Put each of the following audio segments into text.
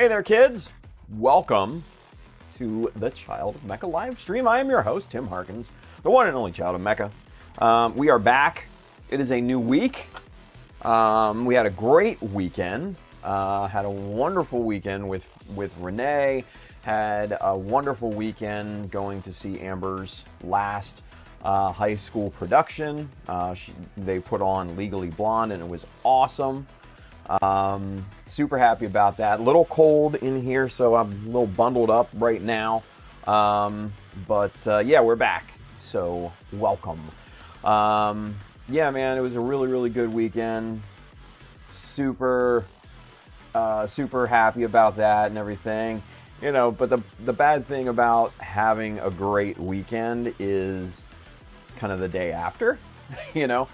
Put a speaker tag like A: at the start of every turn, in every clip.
A: Hey there, kids. Welcome to the Child of Mecha live stream. I am your host, Tim Harkins, the one and only Child of Mecha. We are back. It is a new week. We had a great weekend. Had a wonderful weekend with Renee. Had a wonderful weekend going to see Amber's last high school production. They put on Legally Blonde, and it was awesome. Super happy about that. A little cold in here, so I'm a little bundled up right now. But yeah, we're back. So welcome. Yeah, man, it was a really good weekend. Super happy about that and everything. You know, but the bad thing about having a great weekend is kind of the day after, you know.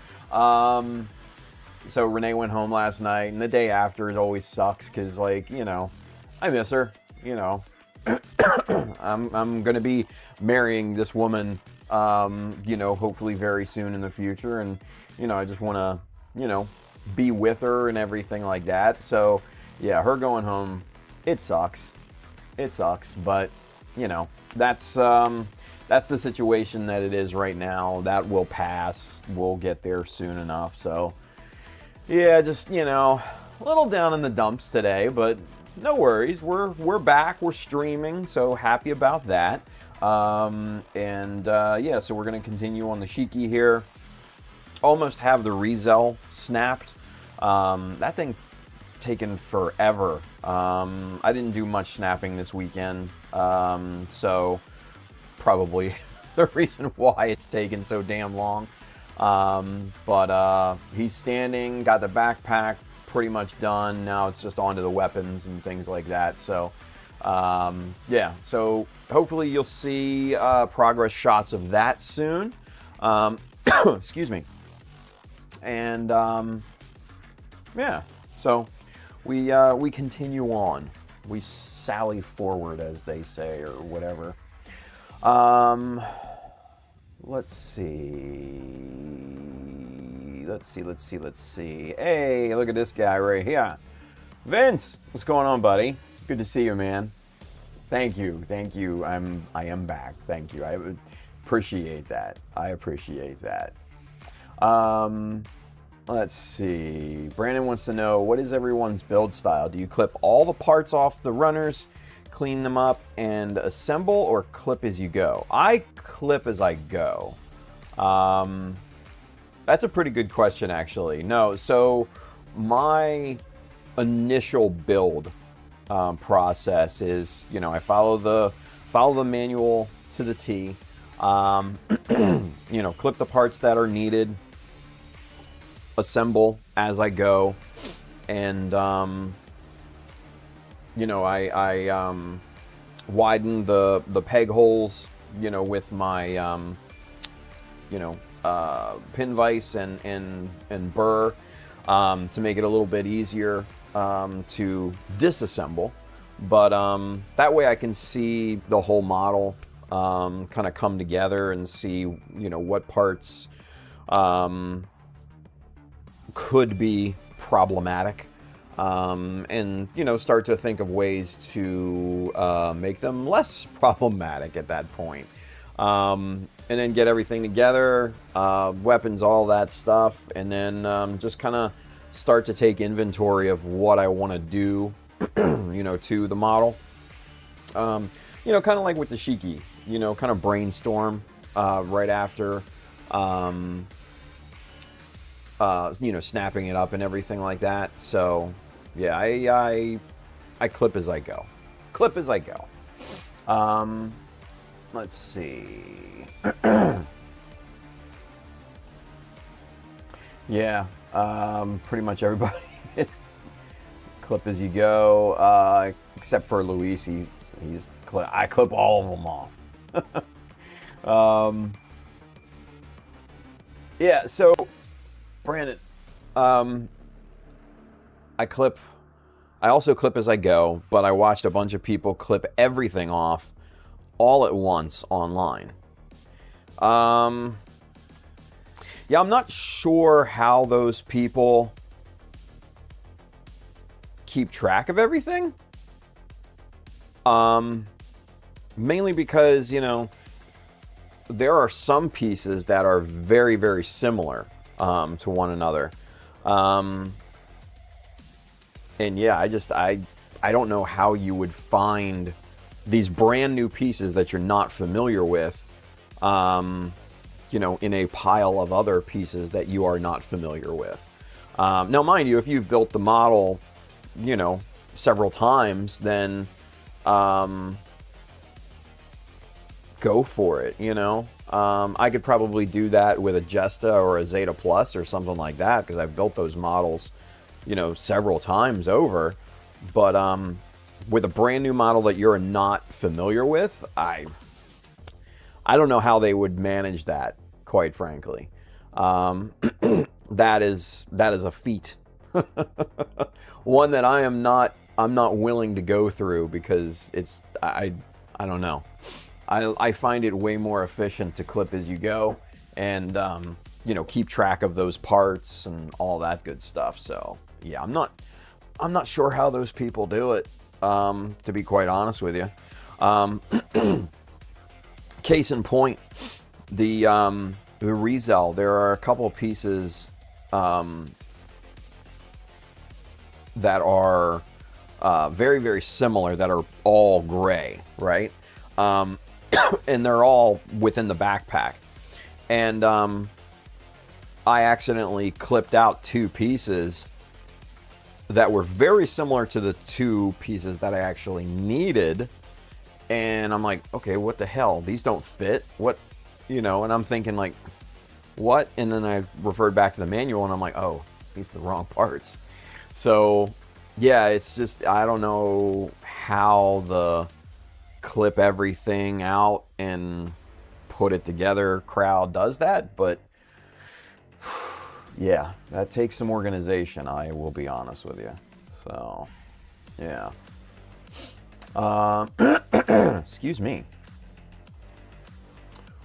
A: So Renee went home last night, and the day after it always sucks because, like, you know, I miss her. You know, I'm gonna be marrying this woman, you know, hopefully very soon in the future, and you know, I just want to, you know, be with her and everything like that. So yeah, her going home, it sucks. It sucks, but you know, that's the situation that it is right now. That will pass. We'll get there soon enough. So. Yeah, just, you know, a little down in the dumps today, but no worries. We're back. We're streaming, so happy about that. Yeah, so we're going to continue on the Shiki here. Almost have the Rizel snapped. That thing's taken forever. I didn't do much snapping this weekend, so probably the reason why it's taken so damn long. But he's standing, got the backpack pretty much done. Now it's just onto the weapons and things like that. So, yeah, so hopefully you'll see progress shots of that soon. Excuse me. And yeah, so we continue on. We sally forward, as they say, or whatever. Let's see. Hey, look at this guy right here. Vince, what's going on, buddy? Good to see you, man. Thank you. I am back. Thank you. I appreciate that. Let's see. Brandon wants to know, what is everyone's build style? Do you clip all the parts off the runners, clean them up, and assemble, or clip as you go? I clip as I go. That's a pretty good question, actually. No, so my initial build process is, you know, I follow the manual to the T. You know, clip the parts that are needed, assemble as I go, and you know, I widen the peg holes, you know, with my you know, pin vise and burr, to make it a little bit easier to disassemble. But that way I can see the whole model kind of come together and see, you know, what parts could be problematic, and, you know, start to think of ways to make them less problematic at that point. And then get everything together, weapons, all that stuff, and then just kind of start to take inventory of what I want to do, you know, to the model. You know, kind of like with the Shiki, you know, kind of brainstorm right after, you know, snapping it up and everything like that. So, yeah, I clip as I go. Let's see. Yeah, pretty much everybody is clip as you go, except for Luis. I clip all of them off. Yeah, so Brandon, I also clip as I go, but I watched a bunch of people clip everything off all at once online. Yeah, I'm not sure how those people keep track of everything. Mainly because, there are some pieces that are very, very similar to one another. And yeah, I don't know how you would find these brand new pieces that you're not familiar with, in a pile of other pieces that you are not familiar with. Now, mind you, if you've built the model, several times, then go for it, I could probably do that with a Jesta or a Zeta Plus or something like that, because I've built those models, several times over. But with a brand new model that you're not familiar with, I don't know how they would manage that, quite frankly. That is a feat. One that I'm not willing to go through, because I don't know. I find it way more efficient to clip as you go, and keep track of those parts and all that good stuff. So yeah, I'm not sure how those people do it, to be quite honest with you. Case in point, the Rizel. There are a couple of pieces that are very, very similar, that are all gray, right? And they're all within the backpack. And I accidentally clipped out two pieces that were very similar to the two pieces that I actually needed. And I'm like, okay, what the hell? These don't fit. What? And I'm thinking, like, what? And then I referred back to the manual, and I'm like, oh, these are the wrong parts. So yeah, it's just, I don't know how the clip everything out and put it together crowd does that, but yeah, that takes some organization, I will be honest with you. So yeah. Excuse me.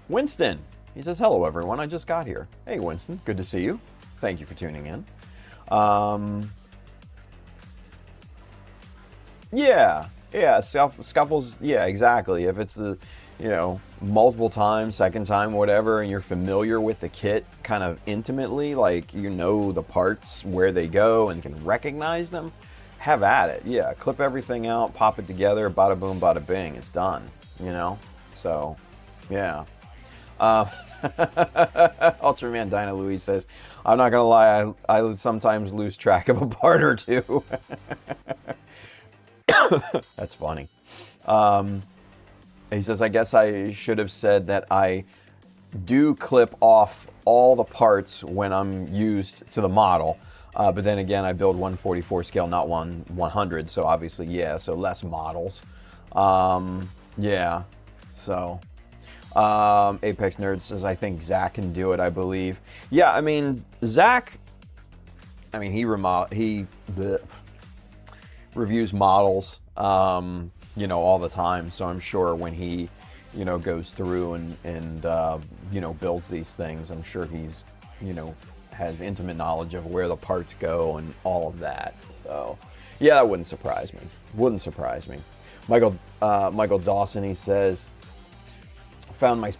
A: Winston, he says, hello everyone, I just got here. Hey Winston, good to see you. Thank you for tuning in. Yeah, scuffles, yeah, exactly. If it's the, multiple times, second time, whatever, and you're familiar with the kit kind of intimately, like, the parts, where they go, and can recognize them, have at it. Yeah, clip everything out, pop it together, bada boom, bada bing, it's done, So, yeah. Ultraman Dinah Louise says, I'm not gonna lie, I sometimes lose track of a part or two. That's funny. He says, I guess I should have said that I do clip off all the parts when I'm used to the model. But then again, I build 144 scale, not 100. So obviously, yeah, so less models. Yeah, so. Apex Nerd says, I think Zach can do it, I believe. Yeah, I mean, Zach, he reviews models, all the time. So I'm sure when he, goes through and builds these things, I'm sure he's, has intimate knowledge of where the parts go and all of that. So yeah, that wouldn't surprise me. Wouldn't surprise me. Michael Dawson, he says, found my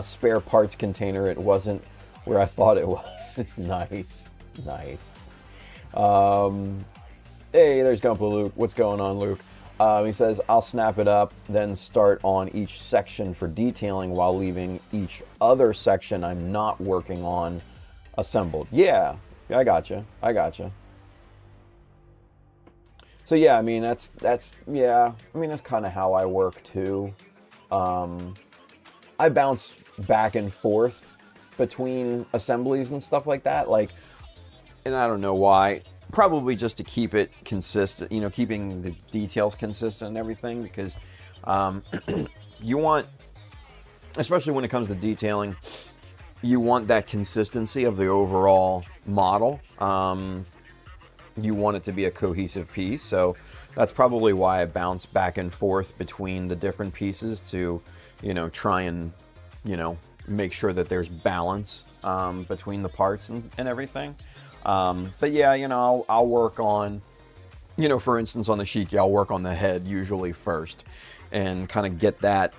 A: spare parts container. It wasn't where I thought it was. Nice. Hey, there's Gumpa Luke. What's going on, Luke? He says, I'll snap it up, then start on each section for detailing while leaving each other section I'm not working on assembled. Yeah, I gotcha. So yeah, that's kind of how I work too. I bounce back and forth between assemblies and stuff like that. And I don't know why. Probably just to keep it consistent, keeping the details consistent and everything, because you want, especially when it comes to detailing, you want that consistency of the overall model. You want it to be a cohesive piece, so that's probably why I bounce back and forth between the different pieces to, try and, make sure that there's balance between the parts and everything. But yeah, I'll work on, for instance, on the Shiki, I'll work on the head usually first and kind of get that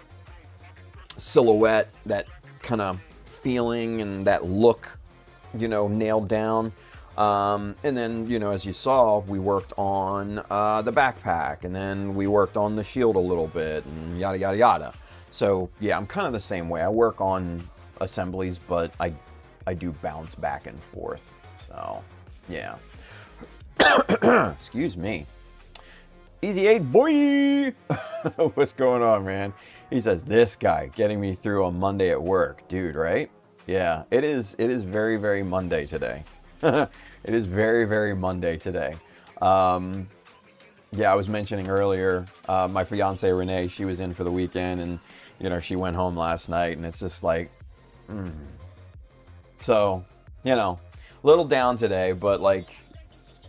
A: silhouette, that kind of feeling and that look, nailed down. And then, as you saw, we worked on the backpack, and then we worked on the shield a little bit, and yada, yada, yada. So, yeah, I'm kind of the same way. I work on assemblies, but I do bounce back and forth. So, yeah. Excuse me. Easy 8, boy! What's going on, man? He says, this guy getting me through a Monday at work. Dude, right? Yeah, it is very, very Monday today. It is very, very Monday today. Yeah, I was mentioning earlier, my fiance Renee, she was in for the weekend, and she went home last night, and it's just like, So, a little down today, but like,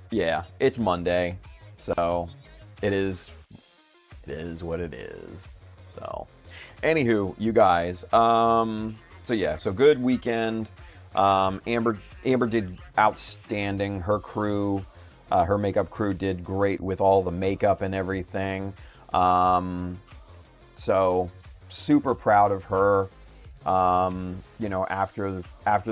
A: yeah, it's Monday, so it is what it is. So, anywho, you guys, so good weekend. Amber did outstanding. Her crew, her makeup crew did great with all the makeup and everything. So super proud of her. After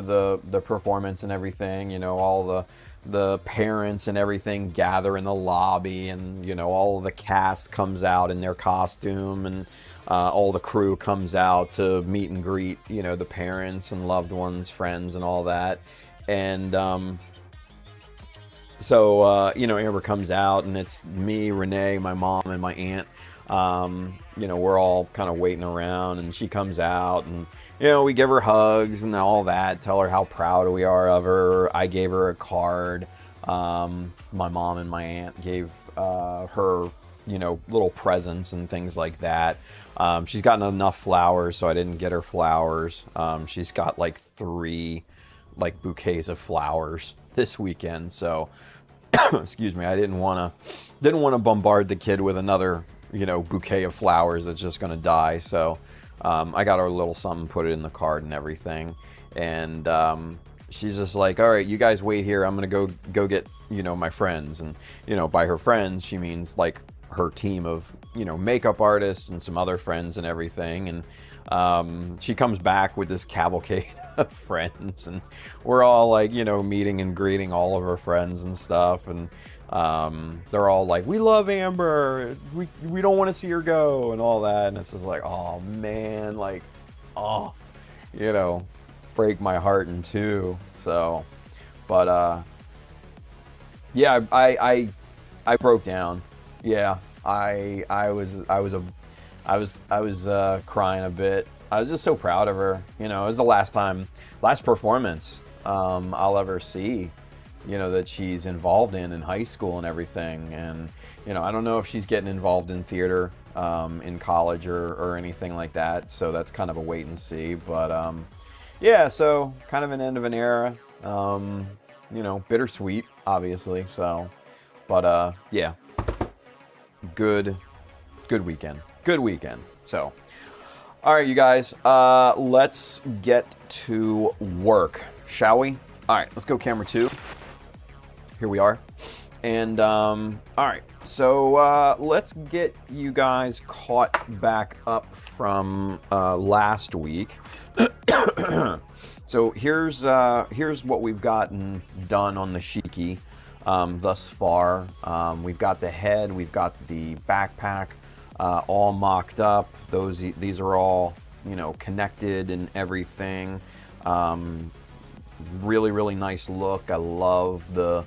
A: the performance and everything, all the parents and everything gather in the lobby, and all of the cast comes out in their costume, and all the crew comes out to meet and greet, the parents and loved ones, friends, and all that. And Amber comes out, and it's me, Renee, my mom, and my aunt. We're all kind of waiting around, and she comes out, and we give her hugs and all that, tell her how proud we are of her. I gave her a card. My mom and my aunt gave her little presents and things like that. She's gotten enough flowers, so I didn't get her flowers. She's got like 3 bouquets of flowers this weekend, so excuse me, I didn't want to bombard the kid with another bouquet of flowers that's just going to die. So I got her a little something, put it in the card and everything, and she's just like, all right, you guys wait here, I'm going to go get my friends. And by her friends she means like her team of makeup artists and some other friends and everything. And she comes back with this cavalcade of friends, and we're all like meeting and greeting all of her friends and stuff. And they're all like, we love Amber, we don't want to see her go, and all that. And it's just like, oh man, like, break my heart in two. So, but yeah, I broke down. Yeah, I was crying a bit. I was just so proud of her. It was the last performance I'll ever see, that she's involved in high school and everything. And, I don't know if she's getting involved in theater in college or anything like that. So that's kind of a wait and see. But, yeah, so kind of an end of an era, bittersweet, obviously. So, but, yeah, good weekend. Good weekend. So, all right, you guys, let's get to work, shall we? All right, let's go camera 2. Here we are. And all right, so let's get you guys caught back up from last week. So here's what we've gotten done on the Shiki thus far. We've got the head, we've got the backpack all mocked up. These are all connected and everything. Really, really nice look. I love the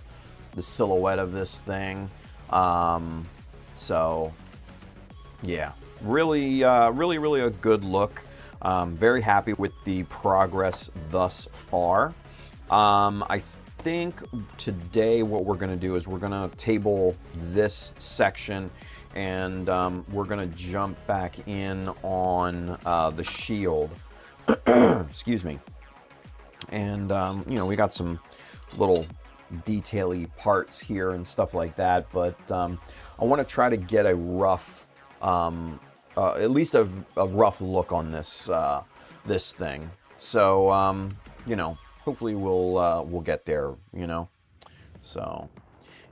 A: silhouette of this thing. So yeah, really a good look. Very happy with the progress thus far. I think today what we're going to do is we're going to table this section, and we're going to jump back in on the shield. Excuse me. And we got some little detail-y parts here and stuff like that, but I want to try to get a rough, at least a rough look on this this thing. So hopefully we'll get there. So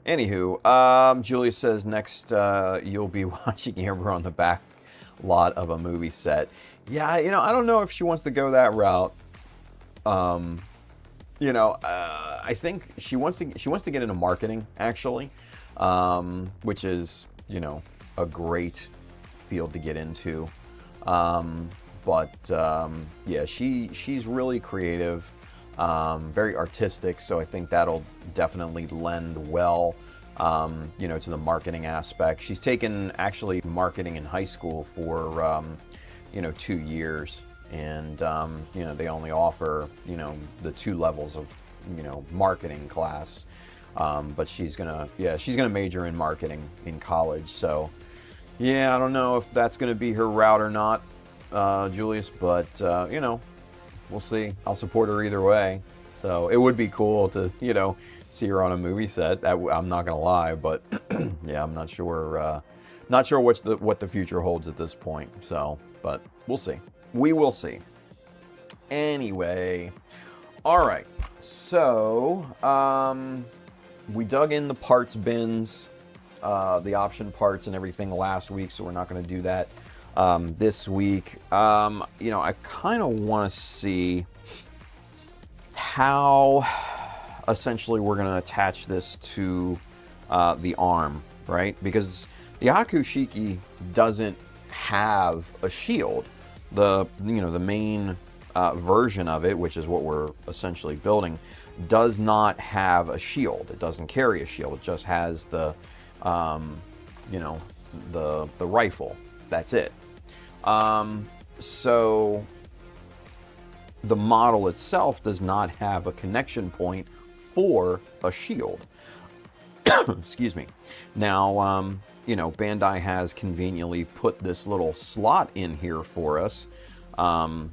A: Anywho, Julia says next you'll be watching Amber on the back lot of a movie set. Yeah, I don't know if she wants to go that route. I think she wants to get into marketing actually, which is a great field to get into. Yeah, she's really creative, very artistic. So I think that'll definitely lend well, to the marketing aspect. She's taken actually marketing in high school for 2 years. And, they only offer, the 2 levels of, marketing class. But she's gonna major in marketing in college. So, yeah, I don't know if that's gonna be her route or not, Julius, but, we'll see. I'll support her either way. So it would be cool to, see her on a movie set. I'm not gonna lie, but yeah, I'm not sure what the future holds at this point. So, but we'll see. We will see. Anyway, all right. So we dug in the parts bins, the option parts and everything last week, so we're not going to do that this week. I kind of want to see how essentially we're going to attach this to the arm, right? Because the Hyaku Shiki doesn't have a shield. The main version of it, which is what we're essentially building, does not have a shield. It doesn't carry a shield. It just has the rifle. That's it. So the model itself does not have a connection point for a shield. Excuse me. Now, Bandai has conveniently put this little slot in here for us to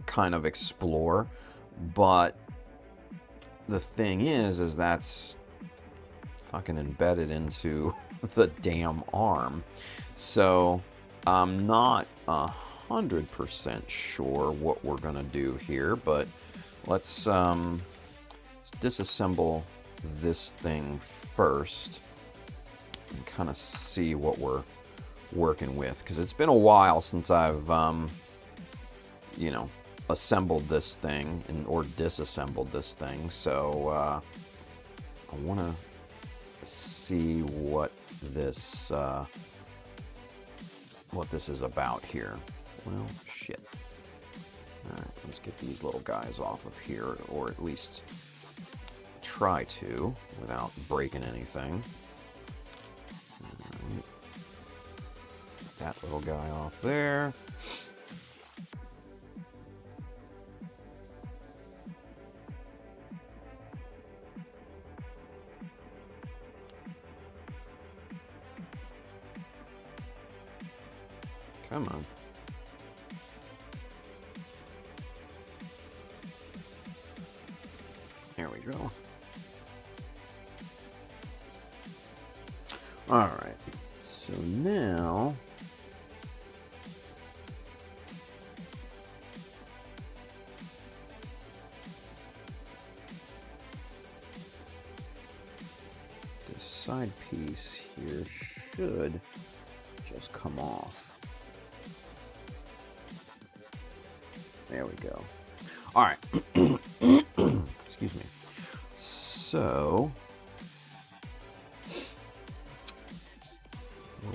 A: kind of explore. But the thing is that's fucking embedded into the damn arm. So I'm not 100% sure what we're gonna do here, but let's disassemble this thing first and kind of see what we're working with, because it's been a while since I've assembled this thing or disassembled this thing. So I want to see what this is about here. Well, shit. All right, let's get these little guys off of here, or at least try to without breaking anything. All right. That little guy off there. Come on. There we go. All right. So now this side piece here should just come off. There we go. All right. Excuse me. So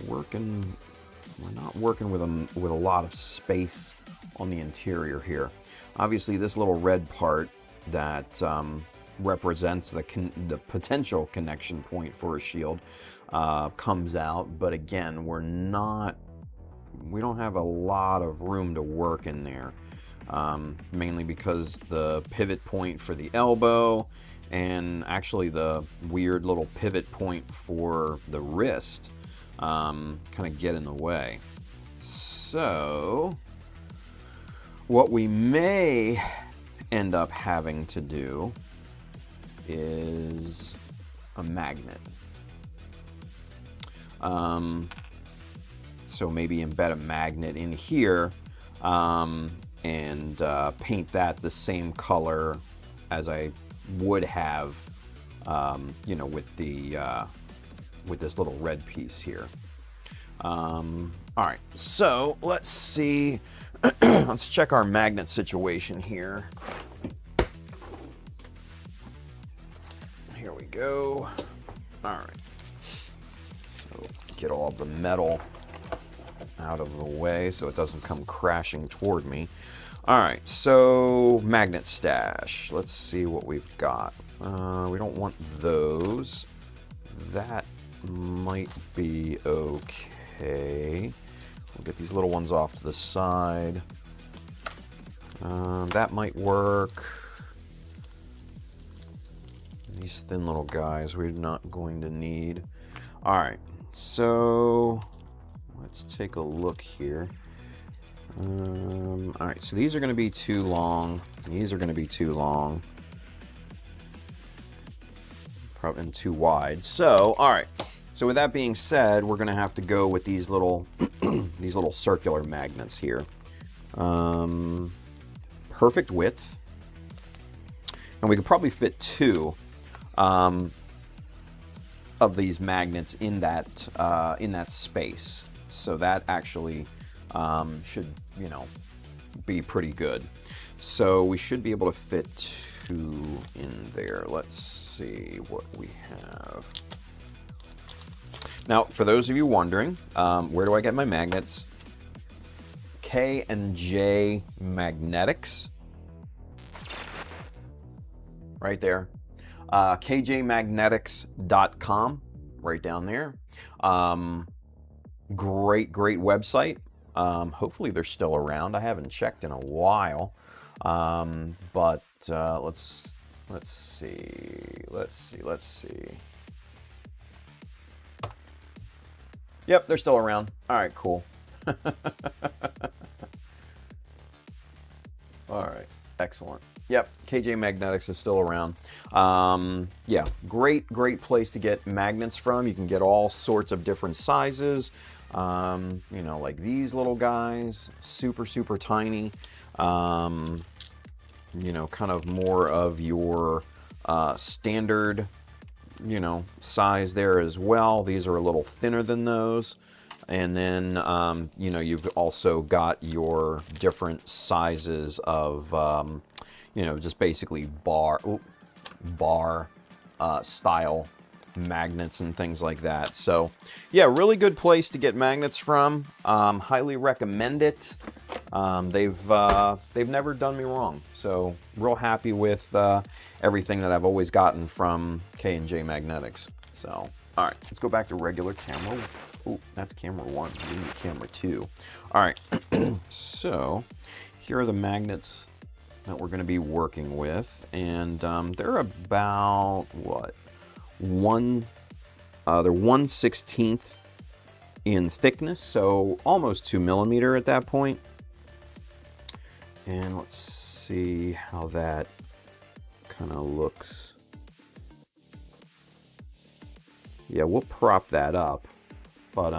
A: we're not working with a lot of space on the interior here. Obviously, this little red part that represents the potential connection point for a shield comes out, but again, we don't have a lot of room to work in there. Mainly because the pivot point for the elbow and actually the weird little pivot point for the wrist kind of get in the way. So what we may end up having to do is a magnet. So maybe embed a magnet in here and paint that the same color as I would have you know, with this little red piece here. All right, so let's see. Let's check our magnet situation here. Here we go. All right. So get all the metal out of the way so it doesn't come crashing toward me. All right, so magnet stash. Let's see what we've got. We don't want those. That might be okay. We'll get these little ones off to the side. That might work. These thin little guys we're not going to need. All right, so let's take a look here. All right, so these are going to be too long. These are going to be too long. Probably too wide. So, all right. So with that being said, we're going to have to go with these little these little circular magnets here. Perfect width, and we could probably fit two of these magnets in that space. So that actually should, you know, be pretty good. So we should be able to fit two in there. Let's see what we have. Now, for those of you wondering, where do I get my magnets? K&J Magnetics. Right there. kjmagnetics.com. Right down there. Great website. Hopefully they're still around. I haven't checked in a while. But let's see. Yep, they're still around. All right, cool. All right, excellent. Yep, KJ Magnetics is still around. Yeah, great place to get magnets from. You can get all sorts of different sizes. You know, like these little guys, super tiny. You know, kind of more of your standard, you know, size there as well. These are a little thinner than those. And then, you know, you've also got your different sizes of, you know, just basically bar style magnets and things like that. So, yeah, really good place to get magnets from. Highly recommend it. They've never done me wrong. So, real happy with everything that I've always gotten from K&J Magnetics. So, all right, let's go back to regular camera. Oh, that's camera one. We need camera two. All right, so here are the magnets that we're going to be working with, and they're about what? They're 1/16 in thickness, so almost 2 millimeter at that point. And let's see how that kind of looks. Yeah, we'll prop that up, but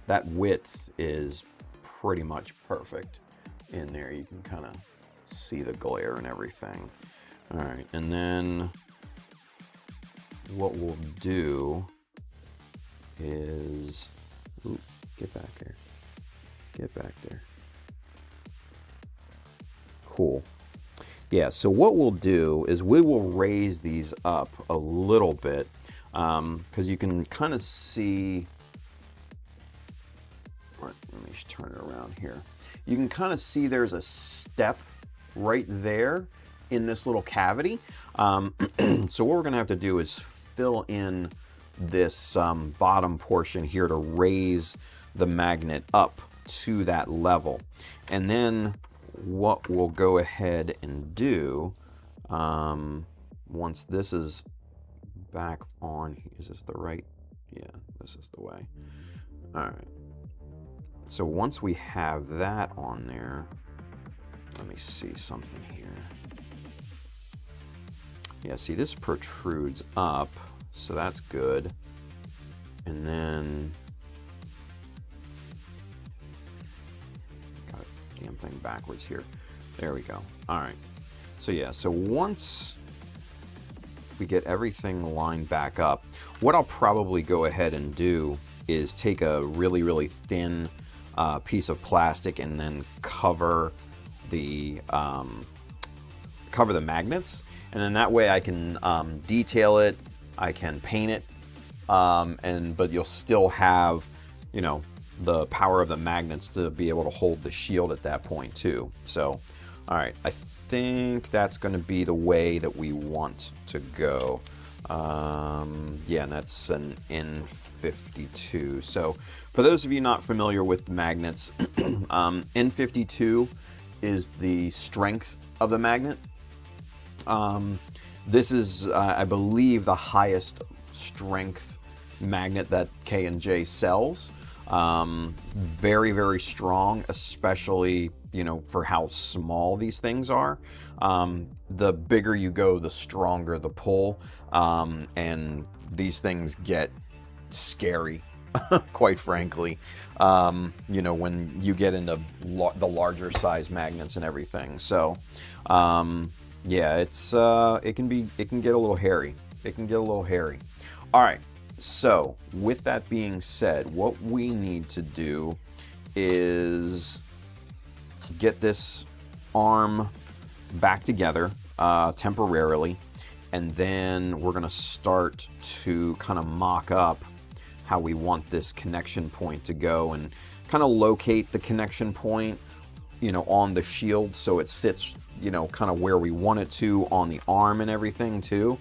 A: that width is pretty much perfect in there. You can kind of see the glare and everything. All right, and then what we'll do is, ooh, get back here. Get back there. Cool. Yeah, so what we'll do is we will raise these up a little bit, because you can kind of see, let me just turn it around here. You can kind of see there's a step right there in this little cavity. So what we're going to have to do is fill in this bottom portion here to raise the magnet up to that level. And then what we'll go ahead and do, once this is back on, is this the right? Yeah, this is the way. All right. So once we have that on there, let me see something here. Yeah, see, this protrudes up, so that's good. And then, got a damn thing backwards here. There we go. All right. So yeah, so once we get everything lined back up, what I'll probably go ahead and do is take a really, really thin piece of plastic and then cover the magnets, and then that way I can detail it, I can paint it, but you'll still have, you know, the power of the magnets to be able to hold the shield at that point too. So, all right, I think that's going to be the way that we want to go. Yeah, and that's an N52. So for those of you not familiar with magnets, N52 is the strength of the magnet. This is, I believe, the highest strength magnet that K&J sells. Very, very strong, especially, you know, for how small these things are. The bigger you go, the stronger the pull, and these things get scary, quite frankly, you know, when you get into the larger size magnets and everything. So, yeah, it can get a little hairy. It can get a little hairy. All right. So, with that being said, what we need to do is get this arm back together temporarily, and then we're going to start to kind of mock up how we want this connection point to go and kind of locate the connection point, you know, on the shield so it sits, you know, kind of where we want it to on the arm and everything too.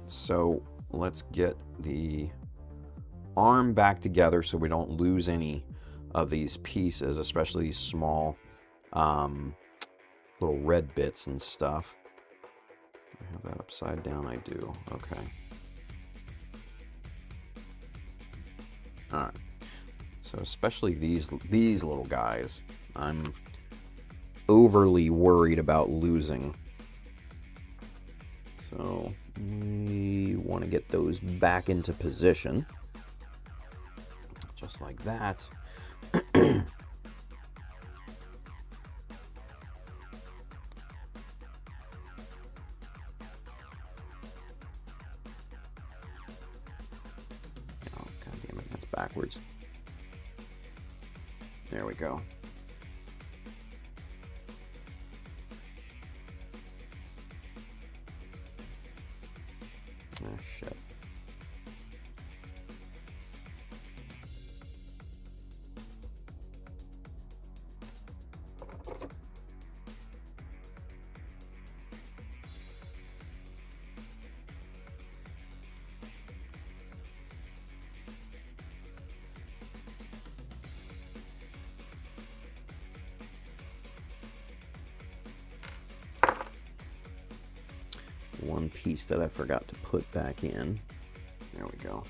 A: So let's get the arm back together so we don't lose any of these pieces, especially these small little red bits and stuff. I have that upside down, I do. Okay. All right. So especially these little guys, I'm overly worried about losing. So we want to get those back into position, just like that. Oh, God damn it, that's backwards. There we go. Oh, shit. One piece that I forgot to put back in. There we go.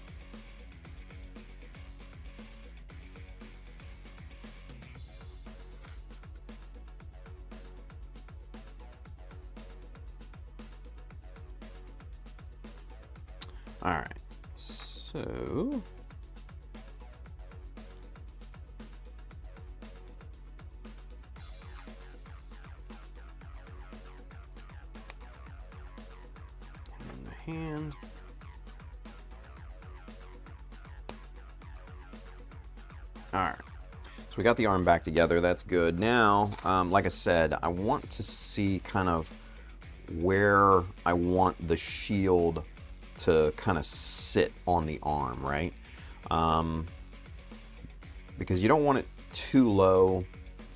A: All right, so hand. All right, so we got the arm back together. That's good. Now, like I said, I want to see kind of where I want the shield to kind of sit on the arm, right? Because you don't want it too low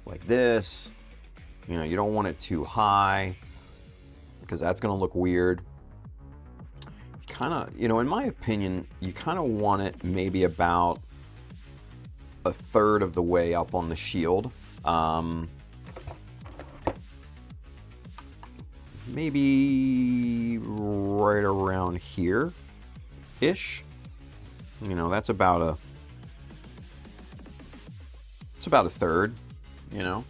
A: like this. You know, you don't want it too high because that's going to look weird. Kind of, you know, in my opinion, you kind of want it maybe about a third of the way up on the shield. Maybe right around here ish. You know, that's about a third, you know.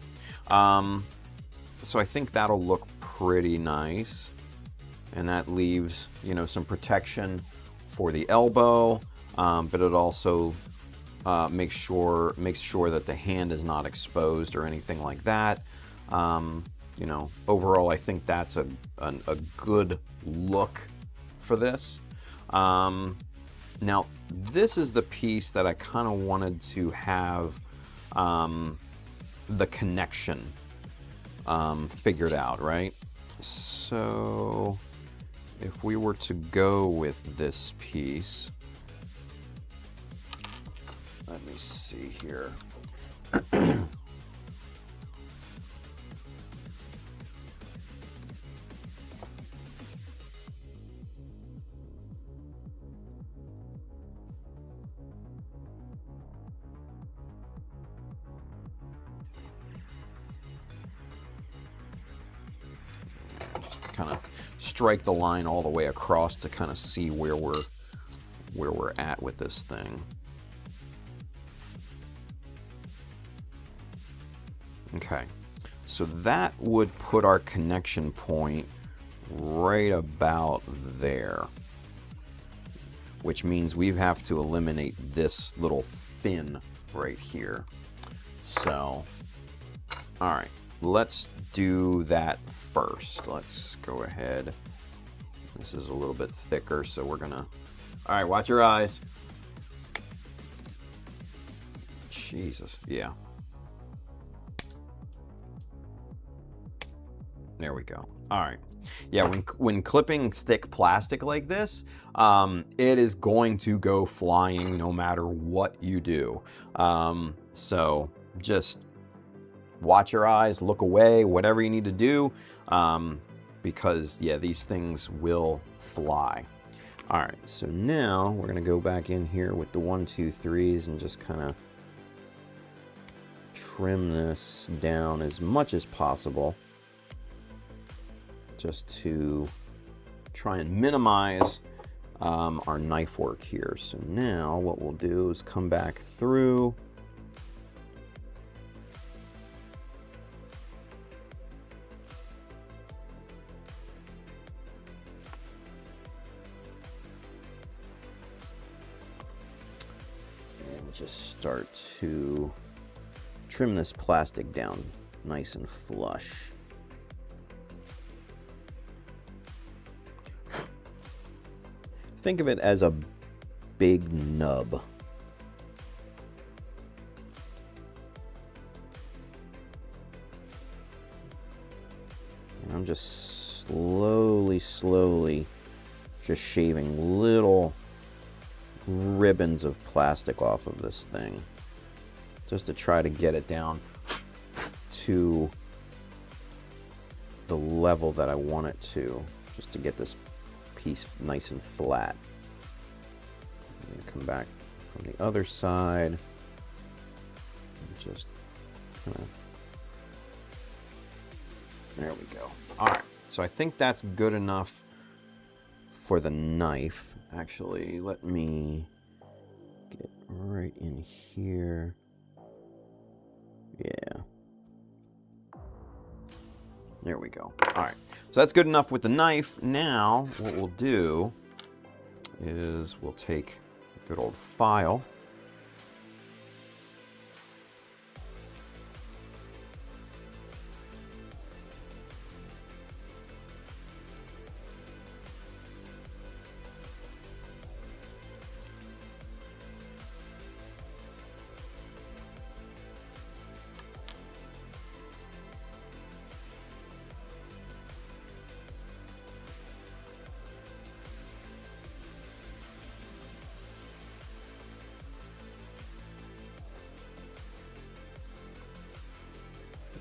A: So I think that'll look pretty nice. And that leaves, you know, some protection for the elbow, but it also makes sure that the hand is not exposed or anything like that. you know, overall, I think that's a good look for this. Now, this is the piece that I kind of wanted to have the connection figured out, right? So if we were to go with this piece, let me see here. Kind of strike the line all the way across to kind of see where we're at with this thing. Okay, so that would put our connection point right about there, which means we have to eliminate this little fin right here. So, all right, let's do that first. Let's go ahead. This is a little bit thicker, so we're gonna, all right, watch your eyes. Jesus, yeah. There we go. All right. Yeah, when clipping thick plastic like this, it is going to go flying no matter what you do. So just watch your eyes, look away, whatever you need to do, because yeah, these things will fly. All right, so now we're gonna go back in here with the 1, 2, 3s and just kind of trim this down as much as possible, just to try and minimize our knife work here. So now what we'll do is come back through. And just start to trim this plastic down nice and flush. Think of it as a big nub. And I'm just slowly just shaving little ribbons of plastic off of this thing, just to try to get it down to the level that I want it to, just to get this piece nice and flat. And come back from the other side and just kind of, there we go. All right, so I think that's good enough for the knife. Actually, let me get right in here. Yeah. There we go. All right, so that's good enough with the knife. Now, what we'll do is we'll take a good old file.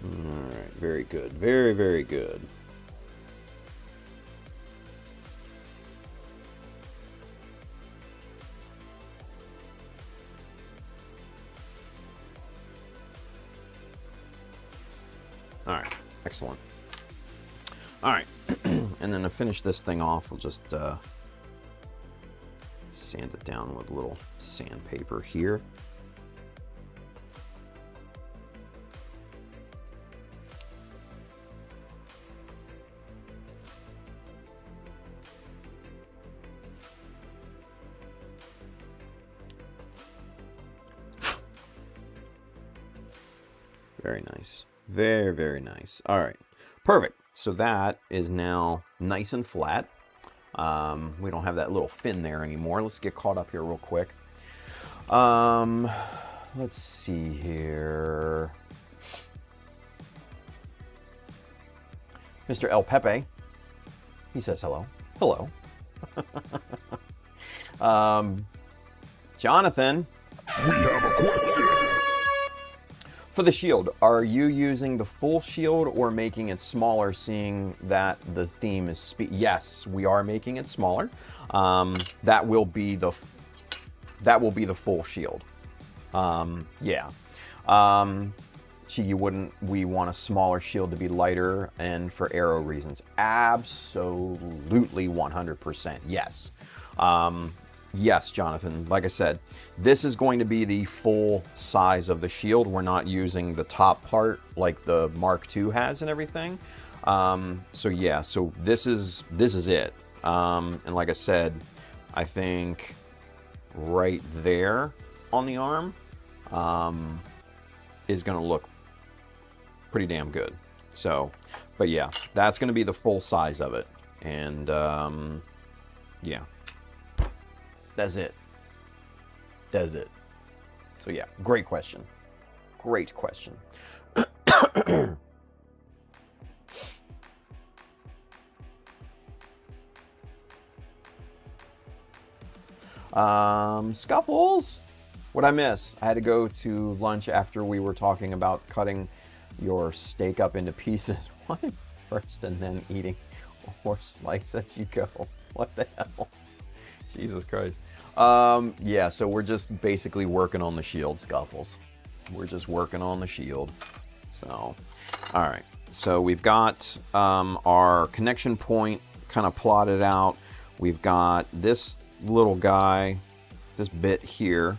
A: Alright, very good. Very, very good. Alright, excellent. Alright, and then to finish this thing off, we'll just sand it down with a little sandpaper here. Very nice. Very, very nice. All right, perfect. So that is now nice and flat. We don't have that little fin there anymore. Let's get caught up here real quick. Let's see here. Mr. El Pepe, he says hello. Hello. Jonathan.
B: We have a question.
A: For the shield, are you using the full shield or making it smaller, seeing that the theme is speed? Yes, we are making it smaller. That will be the full shield. Yeah. Shiki, wouldn't we want a smaller shield to be lighter and for arrow reasons? Absolutely 100%. Yes. Yes, Jonathan. Like I said, this is going to be the full size of the shield. We're not using the top part like the Mark II has and everything. So yeah, so this is it. And like I said, I think right there on the arm is going to look pretty damn good. So, but yeah, that's going to be the full size of it. And yeah. That's it. That's it. So yeah, great question. Great question. Scuffles. What'd I miss? I had to go to lunch after we were talking about cutting your steak up into pieces. What? First and then eating or slice as you go. What the hell? Jesus Christ. Yeah, so we're just basically working on the shield, Scuffles. We're just working on the shield. So, all right. So we've got our connection point kind of plotted out. We've got this little guy, this bit here.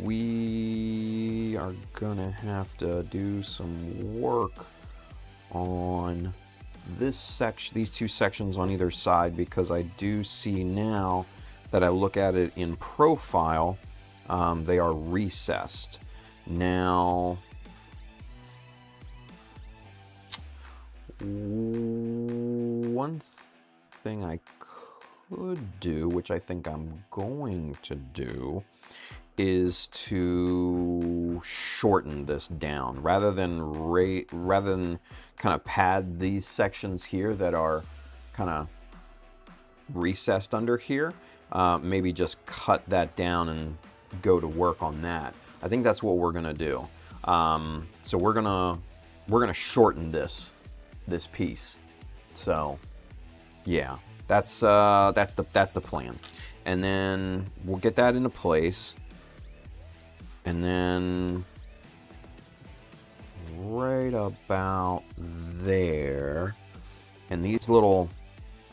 A: We are gonna have to do some work on this section, these two sections on either side, because I do see now that I look at it in profile, they are recessed. Now, one thing I could do, which I think I'm going to do, is to shorten this down rather than kind of pad these sections here that are kind of recessed under here. Maybe just cut that down and go to work on that. I think that's what we're gonna do. So we're gonna shorten this piece. So yeah, that's the plan. And then we'll get that into place. And then right about there, and these little,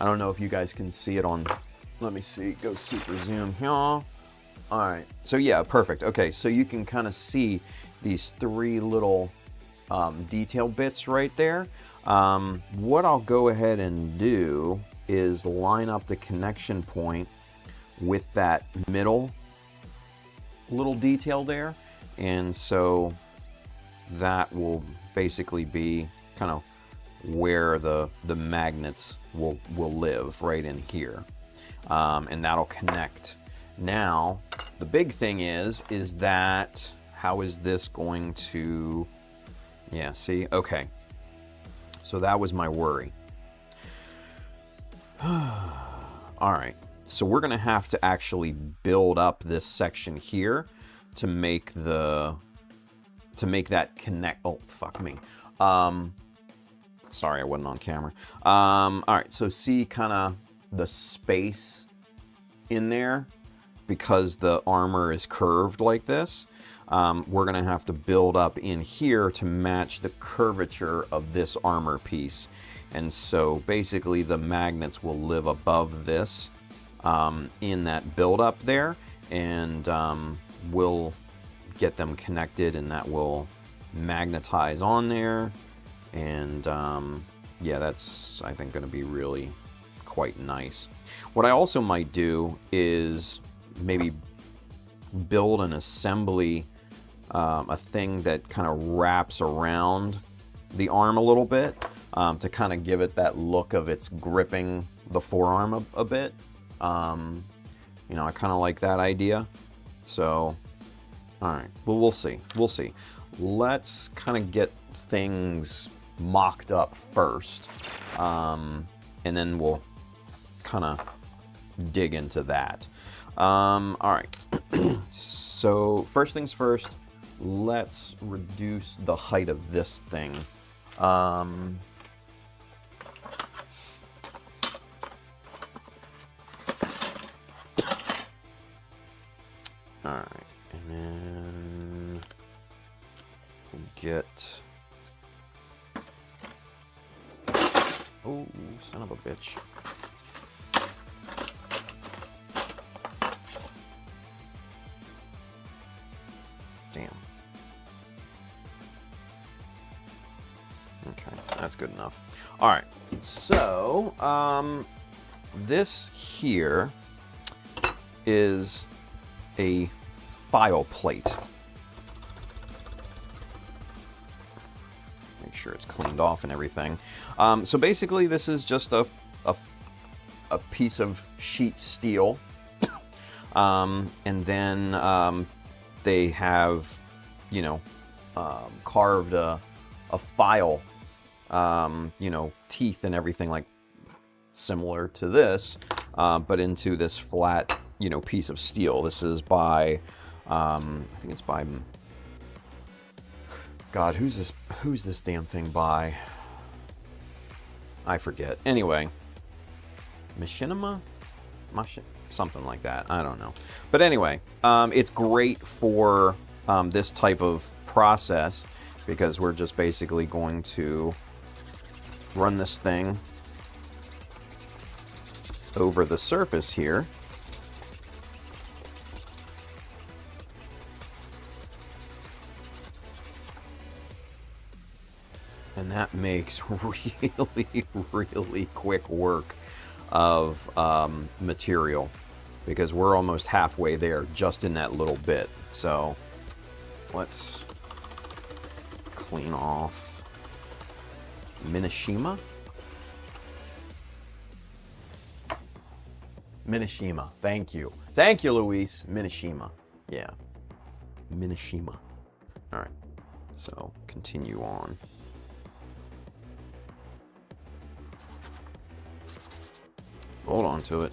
A: I don't know if you guys can see it on, let me see, go super zoom here. All right, so yeah, perfect. Okay, so you can kind of see these three little detail bits right there. What I'll go ahead and do is line up the connection point with that middle little detail there, and so that will basically be kind of where the magnets will live, right in here, and that'll connect. Now the big thing is that how is this going to, yeah, see, okay, so that was my worry. All right, so we're gonna have to actually build up this section here to make that connect. Oh, fuck me. Sorry, I wasn't on camera. All right, so see kind of the space in there because the armor is curved like this. We're gonna have to build up in here to match the curvature of this armor piece. And so basically the magnets will live above this in that buildup there, and we'll get them connected, and that will magnetize on there. And yeah, that's, I think, going to be really quite nice. What I also might do is maybe build an assembly a thing that kind of wraps around the arm a little bit to kind of give it that look of it's gripping the forearm a bit. You know, I kind of like that idea. So, all right, well, we'll see. We'll see. Let's kind of get things mocked up first, and then we'll kind of dig into that. All right. So first things first, let's reduce the height of this thing. All right, and then we'll get. Oh, son of a bitch. Damn. Okay, that's good enough. All right, so this here is a file plate. Make sure it's cleaned off and everything. So basically, this is just a piece of sheet steel, and then they have, you know, carved a file, you know, teeth and everything like similar to this, but into this flat, you know, piece of steel. This is by, I think it's by, God, who's this damn thing by? I forget. Anyway, Machinima? Something like that. I don't know. But anyway, it's great for this type of process because we're just basically going to run this thing over the surface here. And that makes really, really quick work of material because we're almost halfway there just in that little bit. So let's clean off Minishima. Minishima, thank you. Thank you, Luis. Minishima, yeah. Minishima. All right, so continue on. Hold on to it.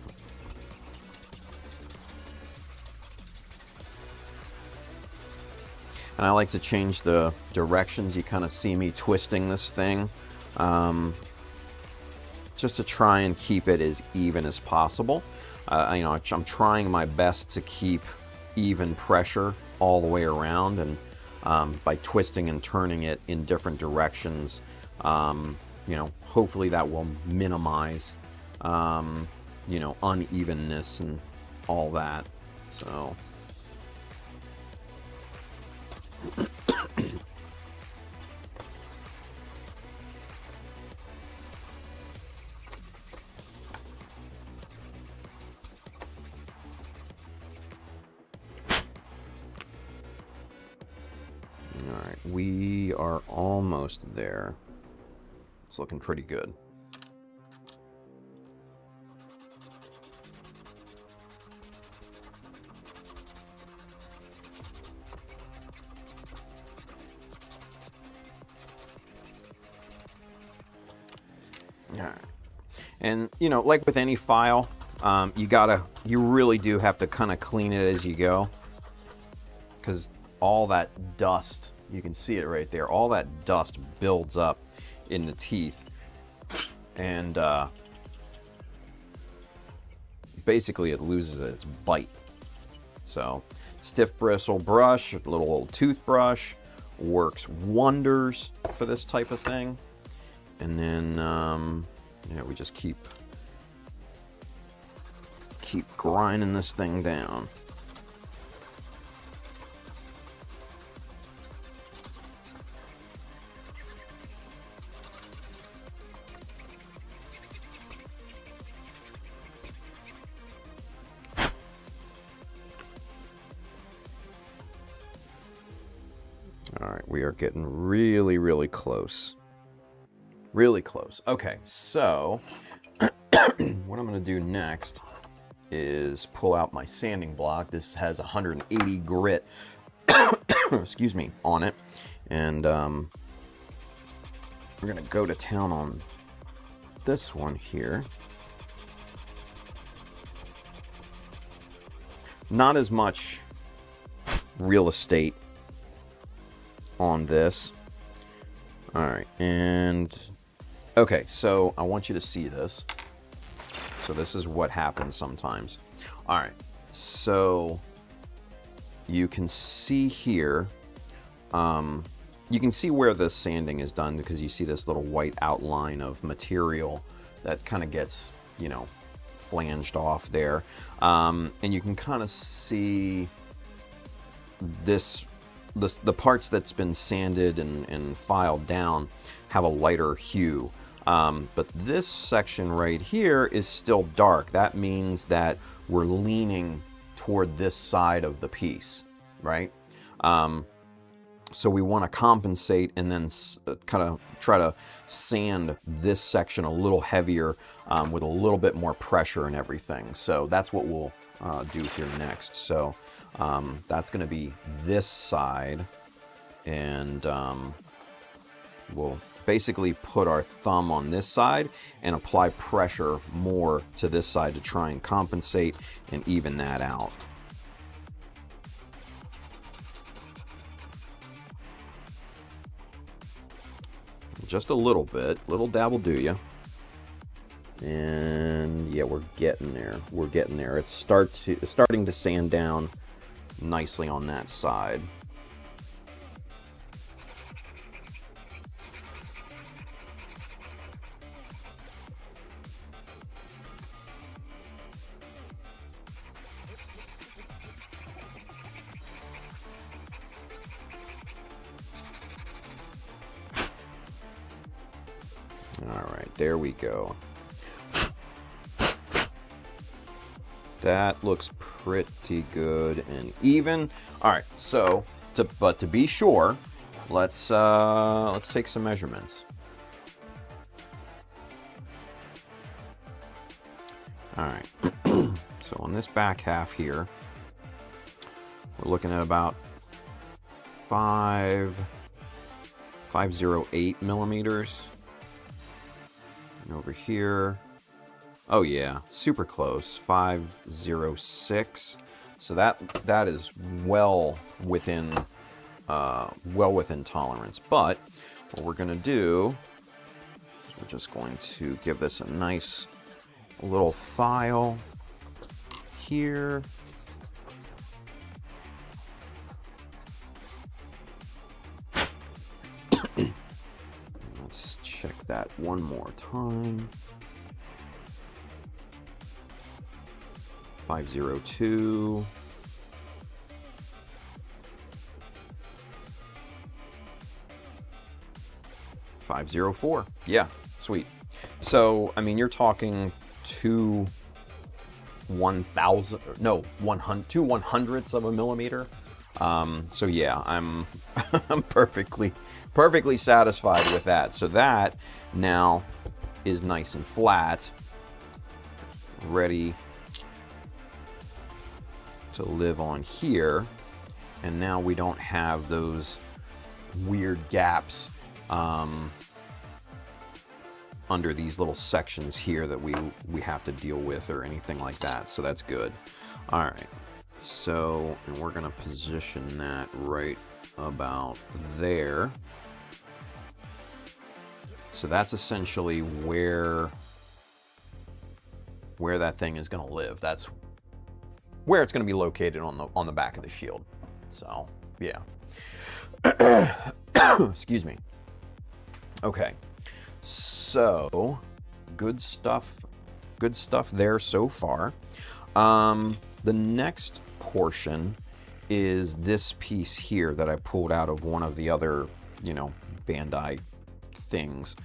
A: And I like to change the directions. You kind of see me twisting this thing just to try and keep it as even as possible. You know, I'm trying my best to keep even pressure all the way around, and by twisting and turning it in different directions, you know, hopefully that will minimize you know, unevenness and all that. So all right, we are almost there. It's looking pretty good. And, you know, like with any file, you really do have to kind of clean it as you go. Because all that dust, you can see it right there, all that dust builds up in the teeth. And basically it loses its bite. So, stiff bristle brush, a little old toothbrush, works wonders for this type of thing. And then, you know, we just keep grinding this thing down. right, we are getting really, really close. Really close. Okay, so what I'm going to do next is pull out my sanding block. This has 180 grit, excuse me, on it. And we're going to go to town on this one here. Not as much real estate on this. All right, and okay, so I want you to see this. So this is what happens sometimes. All right, so you can see here, you can see where the sanding is done because you see this little white outline of material that kind of gets, you know, flanged off there. And you can kind of see the parts that's been sanded and filed down have a lighter hue. But this section right here is still dark. That means that we're leaning toward this side of the piece, right? So we want to compensate and then kind of try to sand this section a little heavier with a little bit more pressure and everything. So that's what we'll do here next. So that's going to be this side, and we'll basically put our thumb on this side and apply pressure more to this side to try and compensate and even that out. Just a little bit, little dab will do you. And yeah, we're getting there. We're getting there. It's starting to sand down nicely on that side. All right, there we go. That looks pretty good and even. All right, so to be sure, let's take some measurements. All right, so on this back half here, we're looking at about 508 millimeters. And over here, oh yeah, super close, 506. So that is well within tolerance. But what we're gonna do is we're just going to give this a nice little file here. Let's check that one more time. 502. 504. Yeah, sweet. So, I mean, you're talking two 1/100ths of a millimeter. So yeah, I'm I'm perfectly satisfied with that. So that now is nice and flat, ready to live on here. And now we don't have those weird gaps under these little sections here that we have to deal with or anything like that. So that's good. All right. So, and we're going to position that right about there. So that's essentially where that thing is going to live. That's where it's going to be located on the back of the shield. So, yeah. Excuse me. Okay. So, good stuff there so far. The next portion is this piece here that I pulled out of one of the other, Bandai things.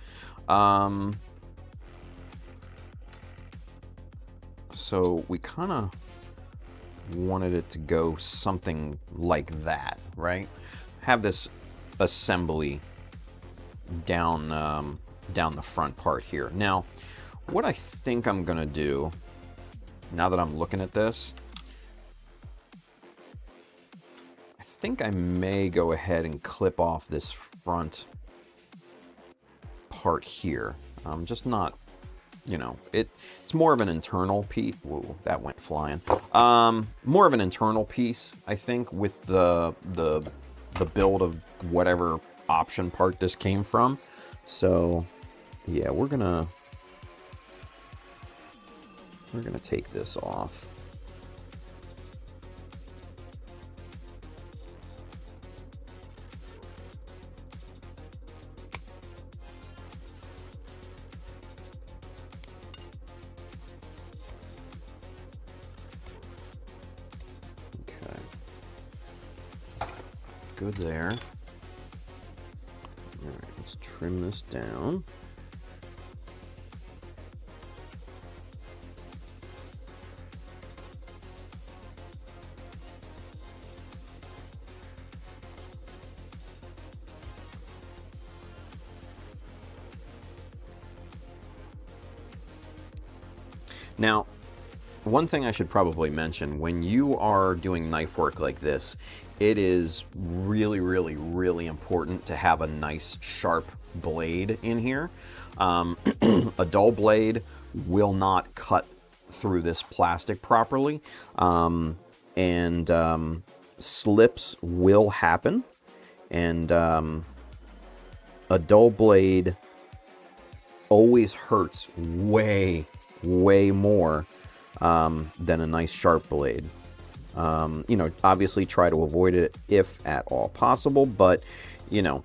A: So we kind of wanted it to go something like that, right? Have this assembly down down the front part here. Now, what I think I'm gonna do, now that I'm looking at this, I think I may go ahead and clip off this front part here. Just not, you know, it's more of an internal piece. Whoa, that went flying. More of an internal piece, I think, with the build of whatever option part this came from. So yeah, we're gonna take this off. Okay. Good there. All right, let's trim this down. Now, one thing I should probably mention, when you are doing knife work like this, it is really, really, really important to have a nice sharp blade in here. A dull blade will not cut through this plastic properly, and slips will happen, and a dull blade always hurts way more than a nice sharp blade. You know, obviously try to avoid it if at all possible, but you know,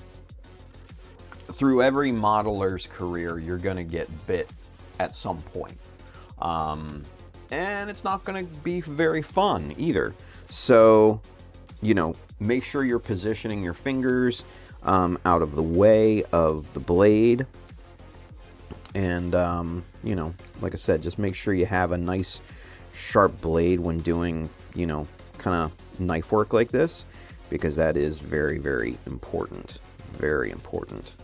A: through every modeler's career, you're gonna get bit at some point. And it's not gonna be very fun either. So, you know, make sure you're positioning your fingers out of the way of the blade. And, you know, like I said, just make sure you have a nice sharp blade when doing, you know, kind of knife work like this, because that is very, very important. Very important.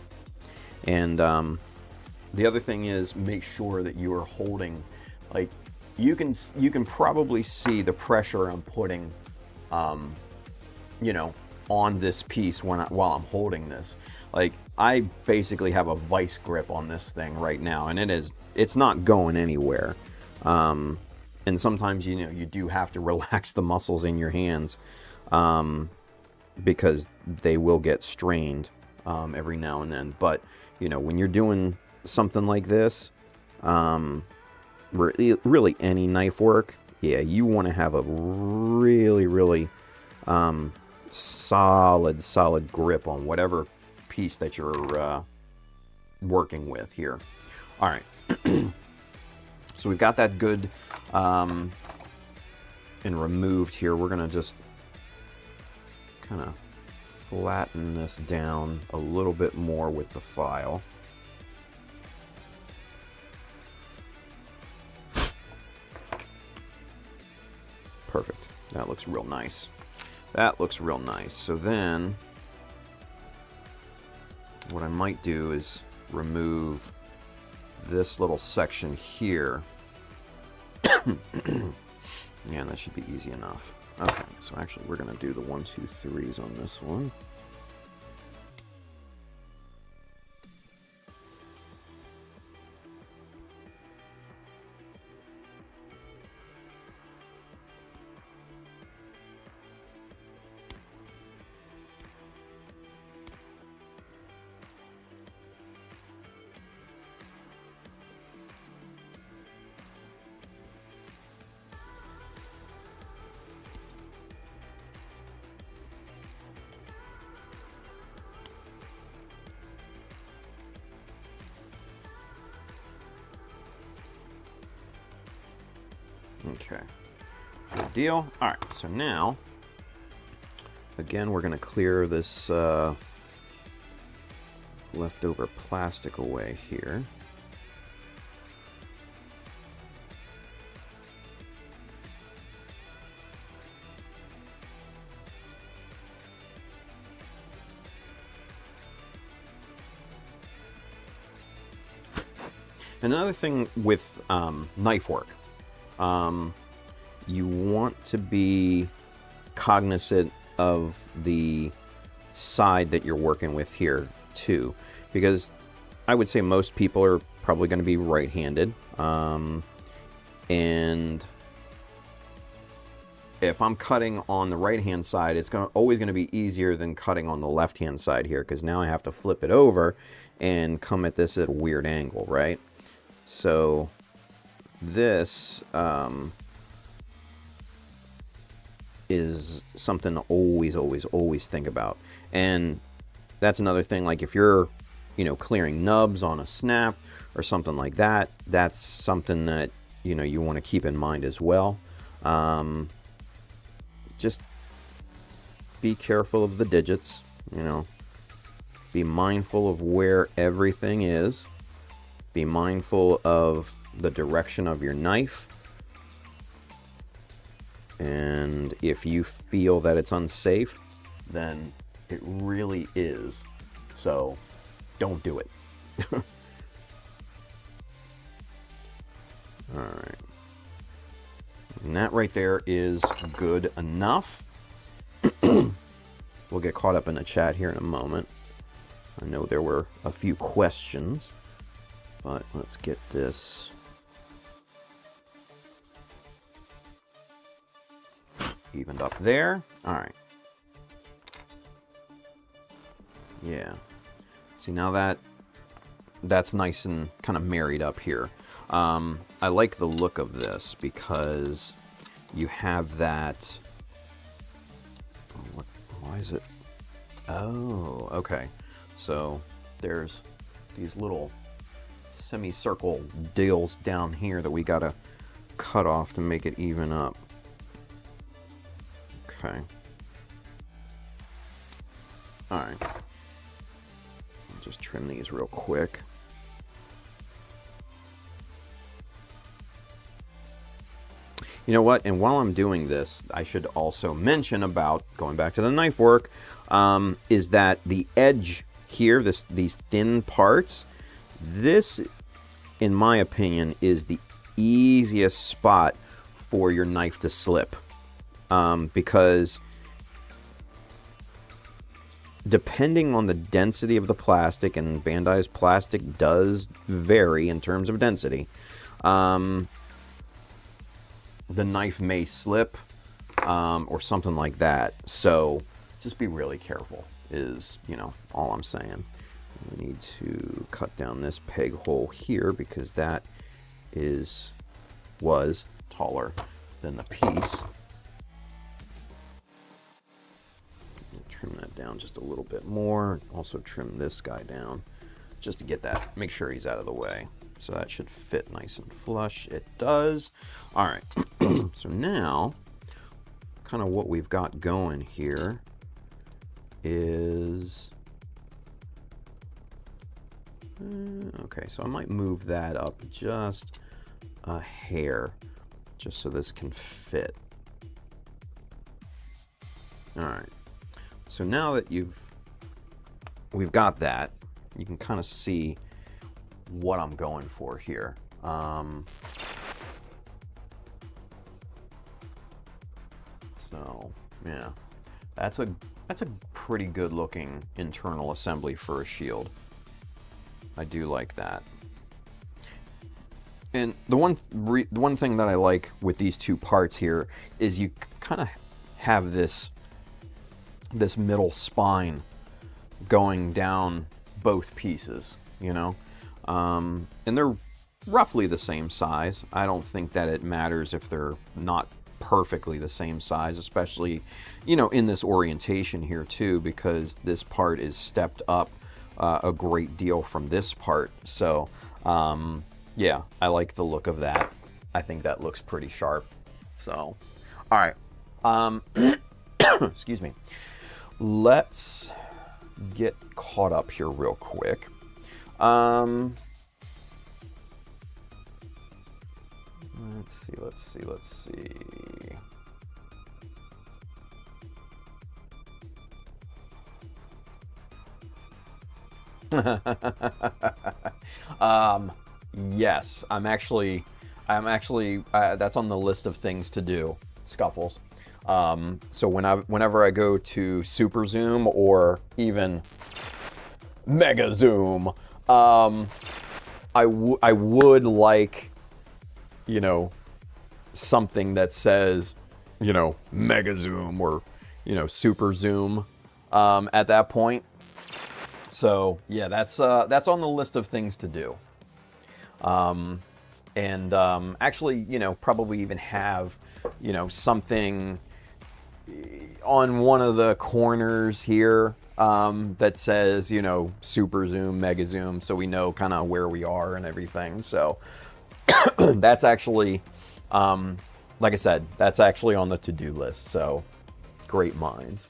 A: And the other thing is, make sure that you are holding, like, you can probably see the pressure I'm putting, you know, on this piece while I'm holding this. Like, I basically have a vice grip on this thing right now, and it's not going anywhere. And sometimes, you know, you do have to relax the muscles in your hands, because they will get strained every now and then. But, you know, when you're doing something like this, really any knife work, yeah, you want to have a really, really solid grip on whatever piece that you're working with here. All right. So we've got that good and removed here. We're going to just kind of flatten this down a little bit more with the file. Perfect. That looks real nice. That looks real nice. So then what I might do is remove this little section here. Yeah, that should be easy enough. Okay, so actually we're going to do the 1, 2, 3s on this one. Okay, good deal. All right, so now, again, we're going to clear this leftover plastic away here. Another thing with knife work, you want to be cognizant of the side that you're working with here too, because I would say most people are probably going to be right-handed, and if I'm cutting on the right-hand side, it's always going to be easier than cutting on the left-hand side here, because now I have to flip it over and come at this at a weird angle, right? So this is something to always think about. And that's another thing, like if you're, clearing nubs on a snap or something like that, that's something that, you want to keep in mind as well. Just be careful of the digits, be mindful of where everything is, be mindful of the direction of your knife, and if you feel that it's unsafe, then it really is. So don't do it. All right. And that right there is good enough. We'll get caught up in the chat here in a moment. I know there were a few questions, but let's get this evened up there. All right. Yeah. See, now that's nice and kind of married up here. I like the look of this because you have that. Why is it? Oh, okay. So there's these little semicircle deals down here that we gotta cut off to make it even up. Okay. All right. I'll just trim these real quick. You know what? And while I'm doing this, I should also mention about, going back to the knife work, is that the edge here, these thin parts, this, in my opinion, is the easiest spot for your knife to slip. Because depending on the density of the plastic, and Bandai's plastic does vary in terms of density, the knife may slip, or something like that. So just be really careful is, all I'm saying. We need to cut down this peg hole here because that was taller than the piece. Trim that down just a little bit more. Also trim this guy down just to get that, make sure he's out of the way. So that should fit nice and flush. It does. All right. So now, kind of what we've got going here is... okay, so I might move that up just a hair, just so this can fit. All right. So now that we've got that, you can kind of see what I'm going for here. So yeah, that's a pretty good looking internal assembly for a shield. I do like that. And the one thing that I like with these two parts here is you kind of have this middle spine going down both pieces, and they're roughly the same size. I don't think that it matters if they're not perfectly the same size, especially, in this orientation here too, because this part is stepped up a great deal from this part. So, yeah, I like the look of that. I think that looks pretty sharp. So, all right. Excuse me. Let's get caught up here real quick. Let's see. Yes, I'm actually, that's on the list of things to do, Scuffles. So whenever I go to Super Zoom or even Mega Zoom, I would like, you know, something that says, you know, Mega Zoom or, you know, Super Zoom at that point. So yeah, that's on the list of things to do. Actually, you know, probably even have, you know, something on one of the corners here that says, you know, Super Zoom, Mega Zoom, so we know kind of where we are and everything. So that's actually, like I said, that's actually on the to-do list. So great minds.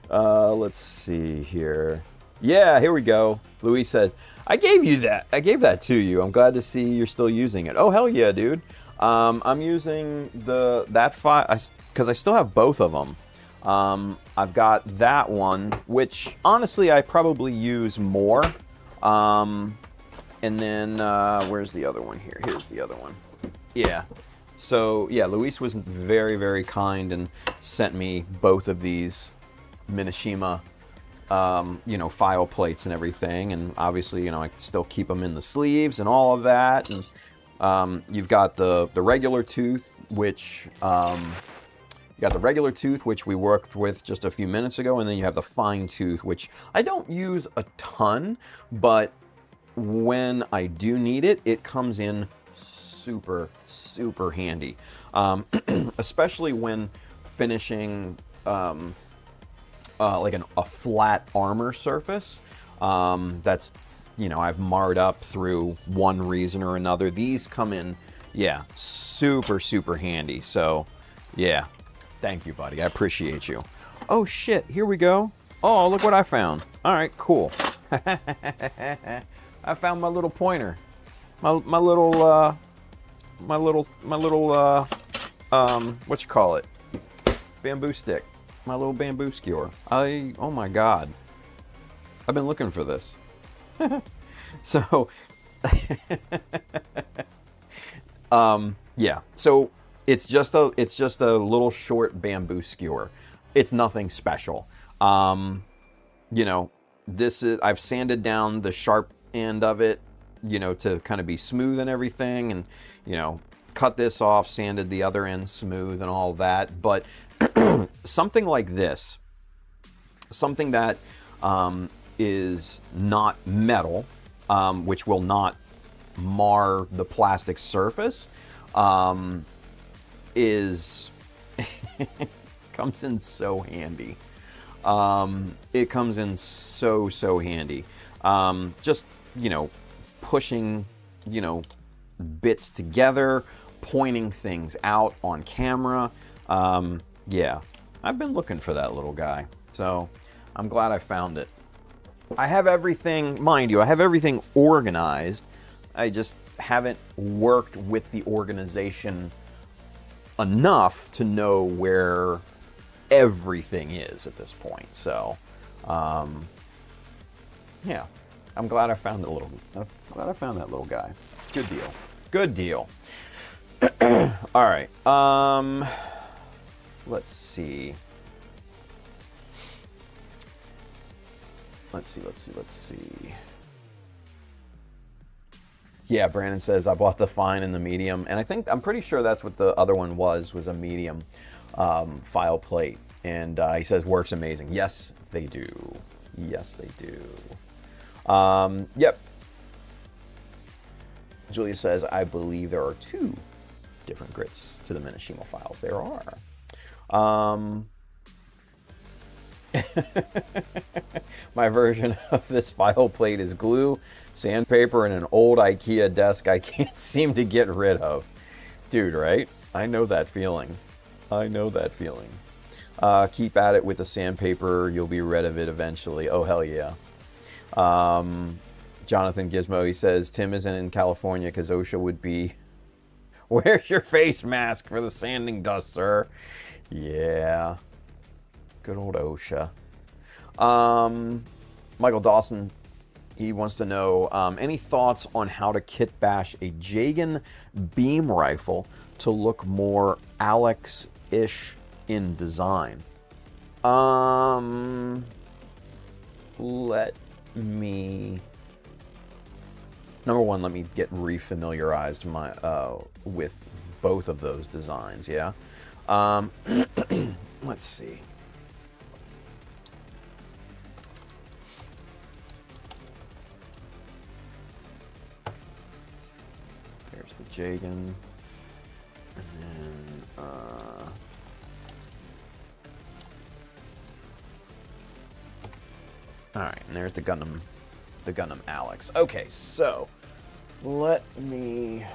A: Let's see here. Yeah, here we go. Luis says, I gave you that. I gave that to you. I'm glad to see you're still using it. Oh, hell yeah, dude. I'm using that file because I still have both of them. I've got that one, which honestly I probably use more. And then where's the other one here? Here's the other one. Yeah. So yeah, Luis was very, very kind and sent me both of these Minishima, you know, file plates and everything. And obviously, you know, I still keep them in the sleeves and all of that. And you've got the regular tooth, which we worked with just a few minutes ago, and then you have the fine tooth, which I don't use a ton, but when I do need it, it comes in super, super handy, especially when finishing like a flat armor surface that's, you know, I've marred up through one reason or another. These come in, yeah, super, super handy. So, yeah, thank you, buddy. I appreciate you. Oh, shit, here we go. Oh, look what I found. All right, cool. I found my little pointer. My little, what you call it? Bamboo stick. My little bamboo skewer. Oh my God. I've been looking for this. So, yeah. So it's just a little short bamboo skewer. It's nothing special. You know, I've sanded down the sharp end of it, you know, to kind of be smooth and everything, and you know, cut this off, sanded the other end smooth and all that. But something like this, something that is not metal, which will not mar the plastic surface, is comes in so handy. It comes in so handy. Just, you know, pushing, you know, bits together, pointing things out on camera. Yeah, I've been looking for that little guy, so I'm glad I found it. I have everything, mind you, I have everything organized. I just haven't worked with the organization enough to know where everything is at this point. So, yeah, I'm glad I found that little guy. Good deal. Good deal. All right. Let's see. Let's see. Yeah, Brandon says I bought the fine and the medium, and I'm pretty sure that's what the other one was a medium file plate. And he says works amazing. Yes, they do. Yes, they do. Yep. Julia says, I believe there are 2 different grits to the Minishima files. There are. My version of this file plate is glue, sandpaper, and an old IKEA desk I can't seem to get rid of. Dude, right? I know that feeling. Keep at it with the sandpaper. You'll be rid of it eventually. Oh, hell yeah. Jonathan Gizmo, he says, Tim isn't in California because OSHA would be, where's your face mask for the sanding dust, sir? Yeah. Good old OSHA. Michael Dawson He wants to know any thoughts on how to kit bash a Jagan beam rifle to look more Alex-ish in design. Let me... Number one, let me get refamiliarized with both of those designs, yeah? Let's see. There's the Jagan. And then, alright, and there's the Gundam Alex. Okay, so let me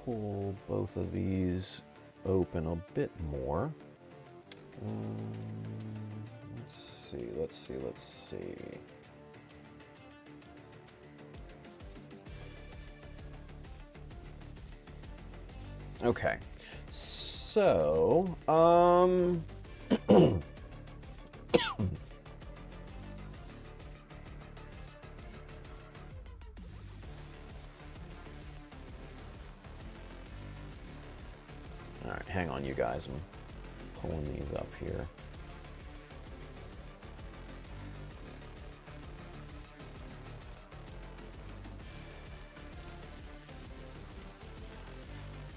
A: pull both of these open a bit more. Let's see. Okay, so, Alright, hang on, you guys. I'm pulling these up here.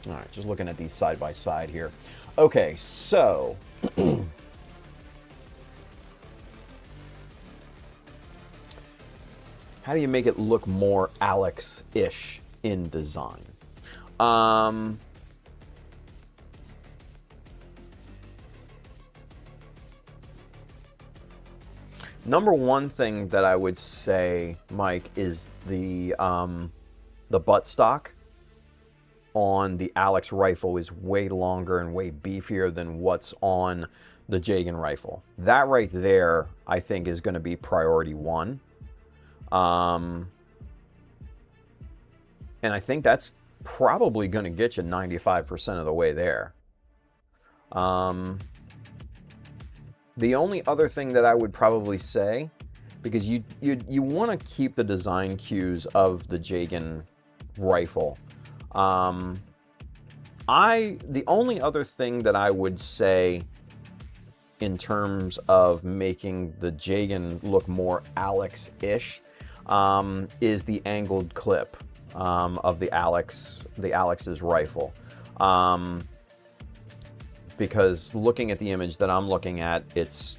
A: Alright, just looking at these side by side here. Okay, so... how do you make it look more Alex-ish in design? Number one thing that I would say, Mike, is the buttstock on the Alex rifle is way longer and way beefier than what's on the Jagan rifle. That right there, I think, is going to be priority one. And I think that's probably going to get you 95% of the way there. The only other thing that I would probably say, because you want to keep the design cues of the Jagan rifle. The only other thing that I would say in terms of making the Jagan look more Alex-ish is the angled clip of the Alex's rifle. Because looking at the image that I'm looking at, it's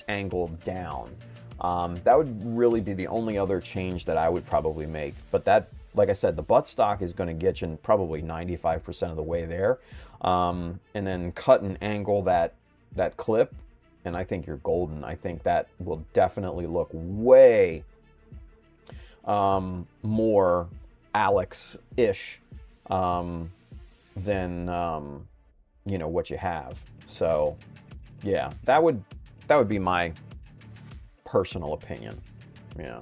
A: angled down. That would really be the only other change that I would probably make. But that, like I said, the buttstock is going to get you probably 95% of the way there. And then cut and angle that clip, and I think you're golden. I think that will definitely look way more Alex-ish than what you have. So yeah, that would be my personal opinion. Yeah.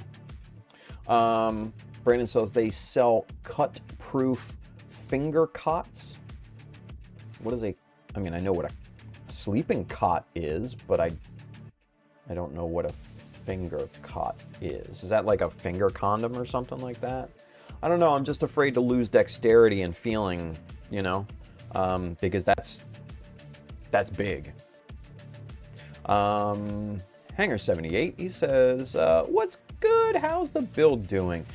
A: Brandon says they sell cut-proof finger cots. What is I know what a sleeping cot is, but I don't know what a finger cot is. Is that like a finger condom or something like that? I don't know. I'm just afraid to lose dexterity and feeling, because that's big. Hanger78, he says, what's good? How's the build doing?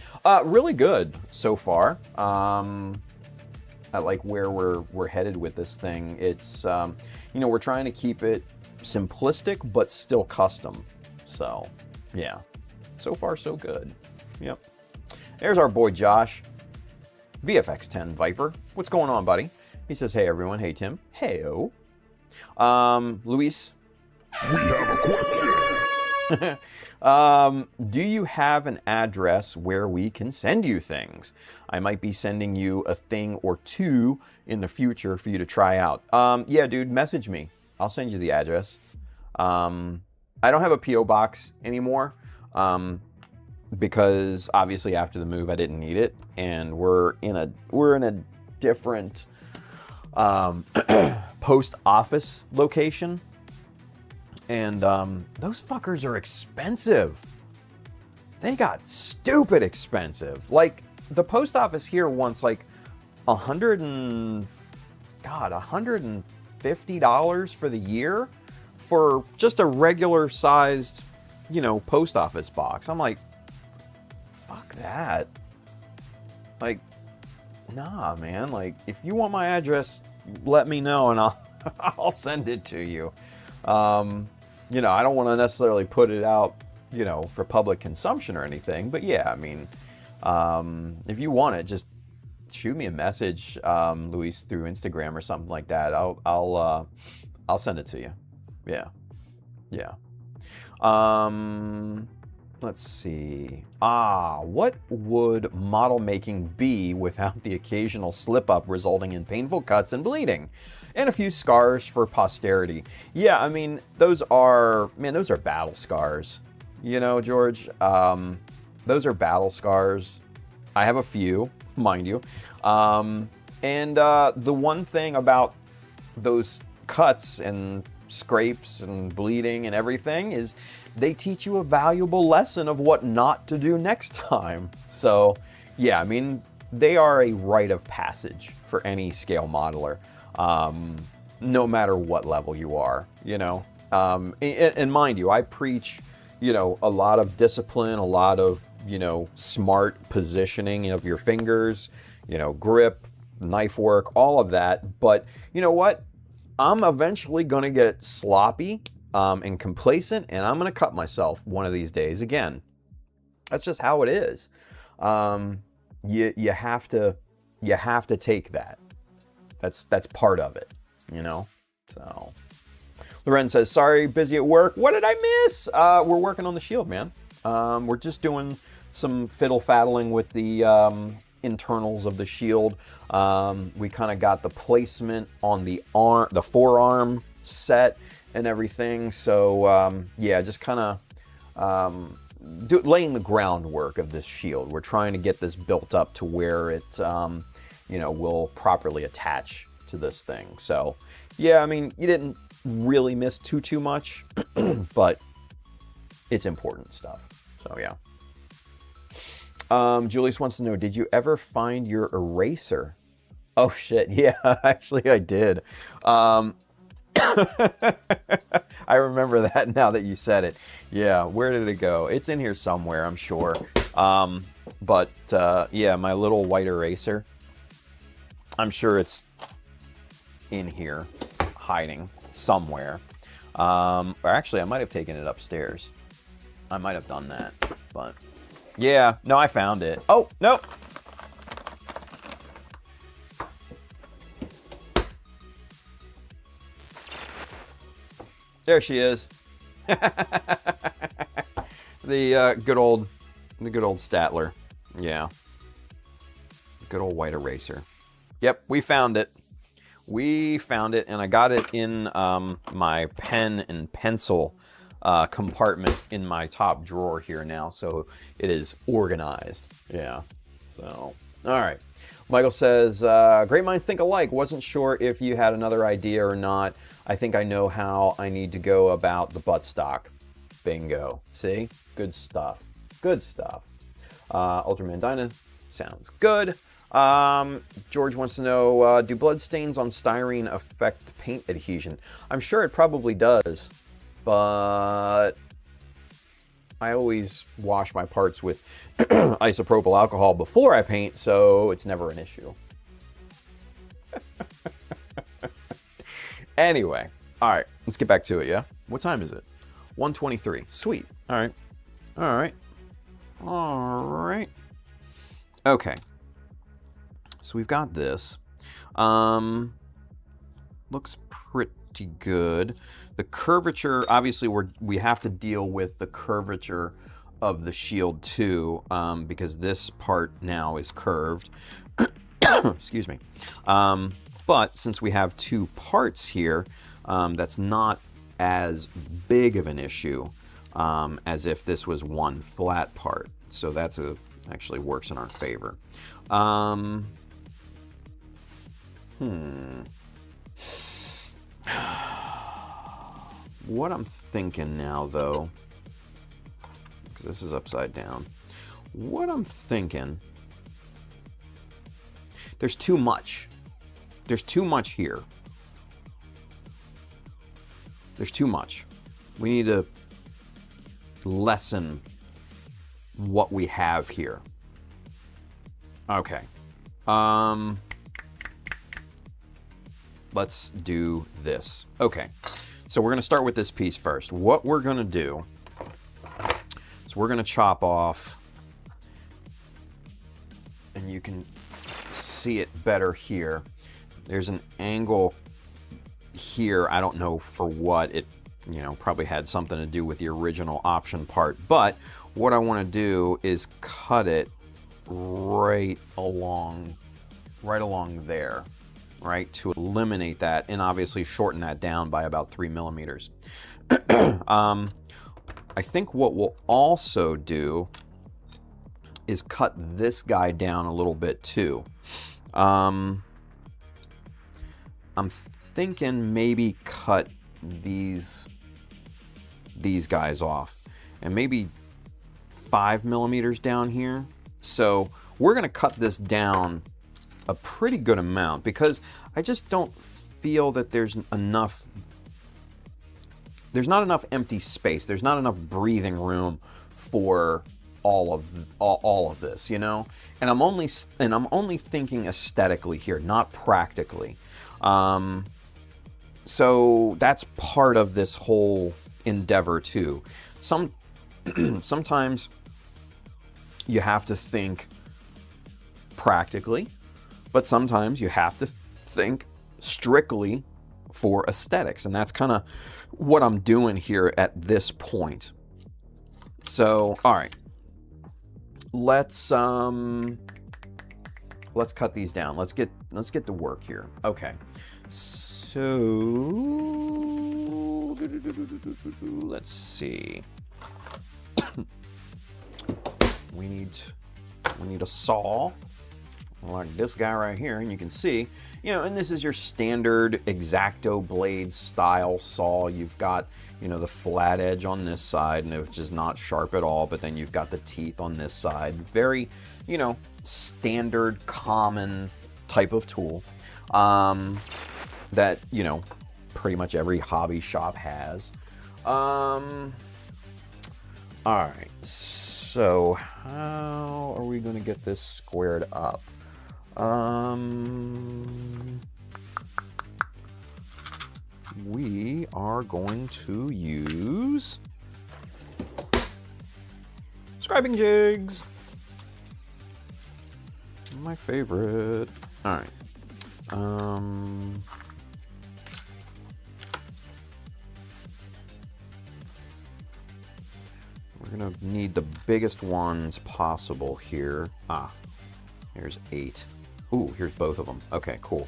A: Really good so far. I like where we're headed with this thing. It's we're trying to keep it simplistic but still custom. So yeah, so far so good. Yep. There's our boy Josh, VFX10 Viper. What's going on, buddy? He says, hey everyone. Hey Tim. Heyo. Luis.
B: We have a question.
A: Do you have an address where we can send you things? I might be sending you a thing or two in the future for you to try out. Yeah, dude, message me. I'll send you the address. I don't have a P.O. box anymore, because obviously after the move I didn't need it, and we're in a different post office location. And those fuckers are expensive. They got stupid expensive. Like, the post office here wants like $150 for the year for just a regular sized, post office box. I'm like, fuck that. Like, nah, man. Like, if you want my address, let me know and I'll send it to you. I don't want to necessarily put it out, for public consumption or anything. But yeah, I mean, if you want it, just shoot me a message, Luis, through Instagram or something like that. I'll send it to you. Yeah. Let's see. What would model making be without the occasional slip up resulting in painful cuts and bleeding? And a few scars for posterity. Yeah, I mean, those are battle scars. George, those are battle scars. I have a few, mind you. And the one thing about those cuts and scrapes and bleeding and everything is they teach you a valuable lesson of what not to do next time. So, yeah, I mean, they are a rite of passage for any scale modeler, no matter what level you are, And mind you, I preach, a lot of discipline, a lot of, smart positioning of your fingers, grip, knife work, all of that. But you know what? I'm eventually going to get sloppy and complacent, and I'm going to cut myself one of these days again. That's just how it is. You have to take that. That's part of it, So, Loren says, "Sorry, busy at work. What did I miss? We're working on the shield, man. We're just doing some fiddle-faddling with the internals of the shield. We kind of got the placement on the forearm set and everything. So just kind of laying the groundwork of this shield. We're trying to get this built up to where it, will properly attach to this thing. So, yeah, I mean, you didn't really miss too much, but it's important stuff. So, yeah. Julius wants to know, did you ever find your eraser? Oh, shit. Yeah, actually, I did. I remember that now that you said it. Yeah, where did it go? It's in here somewhere, I'm sure. But my little white eraser, I'm sure it's in here, hiding somewhere. Or actually, I might have taken it upstairs. I might have done that, but... Yeah, no, I found it. Oh, nope. There she is. The good old Statler. Yeah. Good old white eraser. Yep, we found it. And I got it in my pen and pencil compartment in my top drawer here now, so it is organized. Yeah. So, all right. Michael says, great minds think alike. Wasn't sure if you had another idea or not. I think I know how I need to go about the buttstock. Bingo. See? Good stuff. Ultraman Dyna sounds good. George wants to know, do blood stains on styrene affect paint adhesion? I'm sure it probably does, but I always wash my parts with isopropyl alcohol before I paint, so it's never an issue. Anyway, all right, let's get back to it, yeah? What time is it? 1:23. Sweet. All right. Okay. So we've got this. Looks pretty good. The curvature, obviously, we have to deal with the curvature of the shield too, because this part now is curved. Excuse me. But since we have two parts here, that's not as big of an issue as if this was one flat part. So that's actually works in our favor. what I'm thinking now, though, because this is upside down, what I'm thinking, there's too much. There's too much here. There's too much. We need to lessen what we have here. Okay. Let's do this. Okay. So we're going to start with this piece first. What we're going to do is we're going to chop off, and you can see it better here. There's an angle here. I don't know for what. It, probably had something to do with the original option part. But what I want to do is cut it right along there, right, to eliminate that, and obviously shorten that down by about 3 millimeters. I think what we'll also do is cut this guy down a little bit too. I'm thinking maybe cut these guys off, and maybe 5 millimeters down here. So we're going to cut this down a pretty good amount, because I just don't feel that there's not enough empty space. There's not enough breathing room for all of this, And I'm only thinking aesthetically here, not practically. So that's part of this whole endeavor too. Sometimes you have to think practically, but sometimes you have to think strictly for aesthetics, and that's kind of what I'm doing here at this point. So, all right, let's cut these down. Let's get to work here. Okay, so let's see. We need a saw like this guy right here, and you can see, and this is your standard X-Acto blade style saw. You've got, the flat edge on this side, which is not sharp at all, but then you've got the teeth on this side. Very, standard, common type of tool that, pretty much every hobby shop has. All right, so how are we going to get this squared up? We are going to use scribing jigs. My favorite. All right. We're gonna need the biggest ones possible here. Here's 8. Ooh, here's both of them. Okay, cool.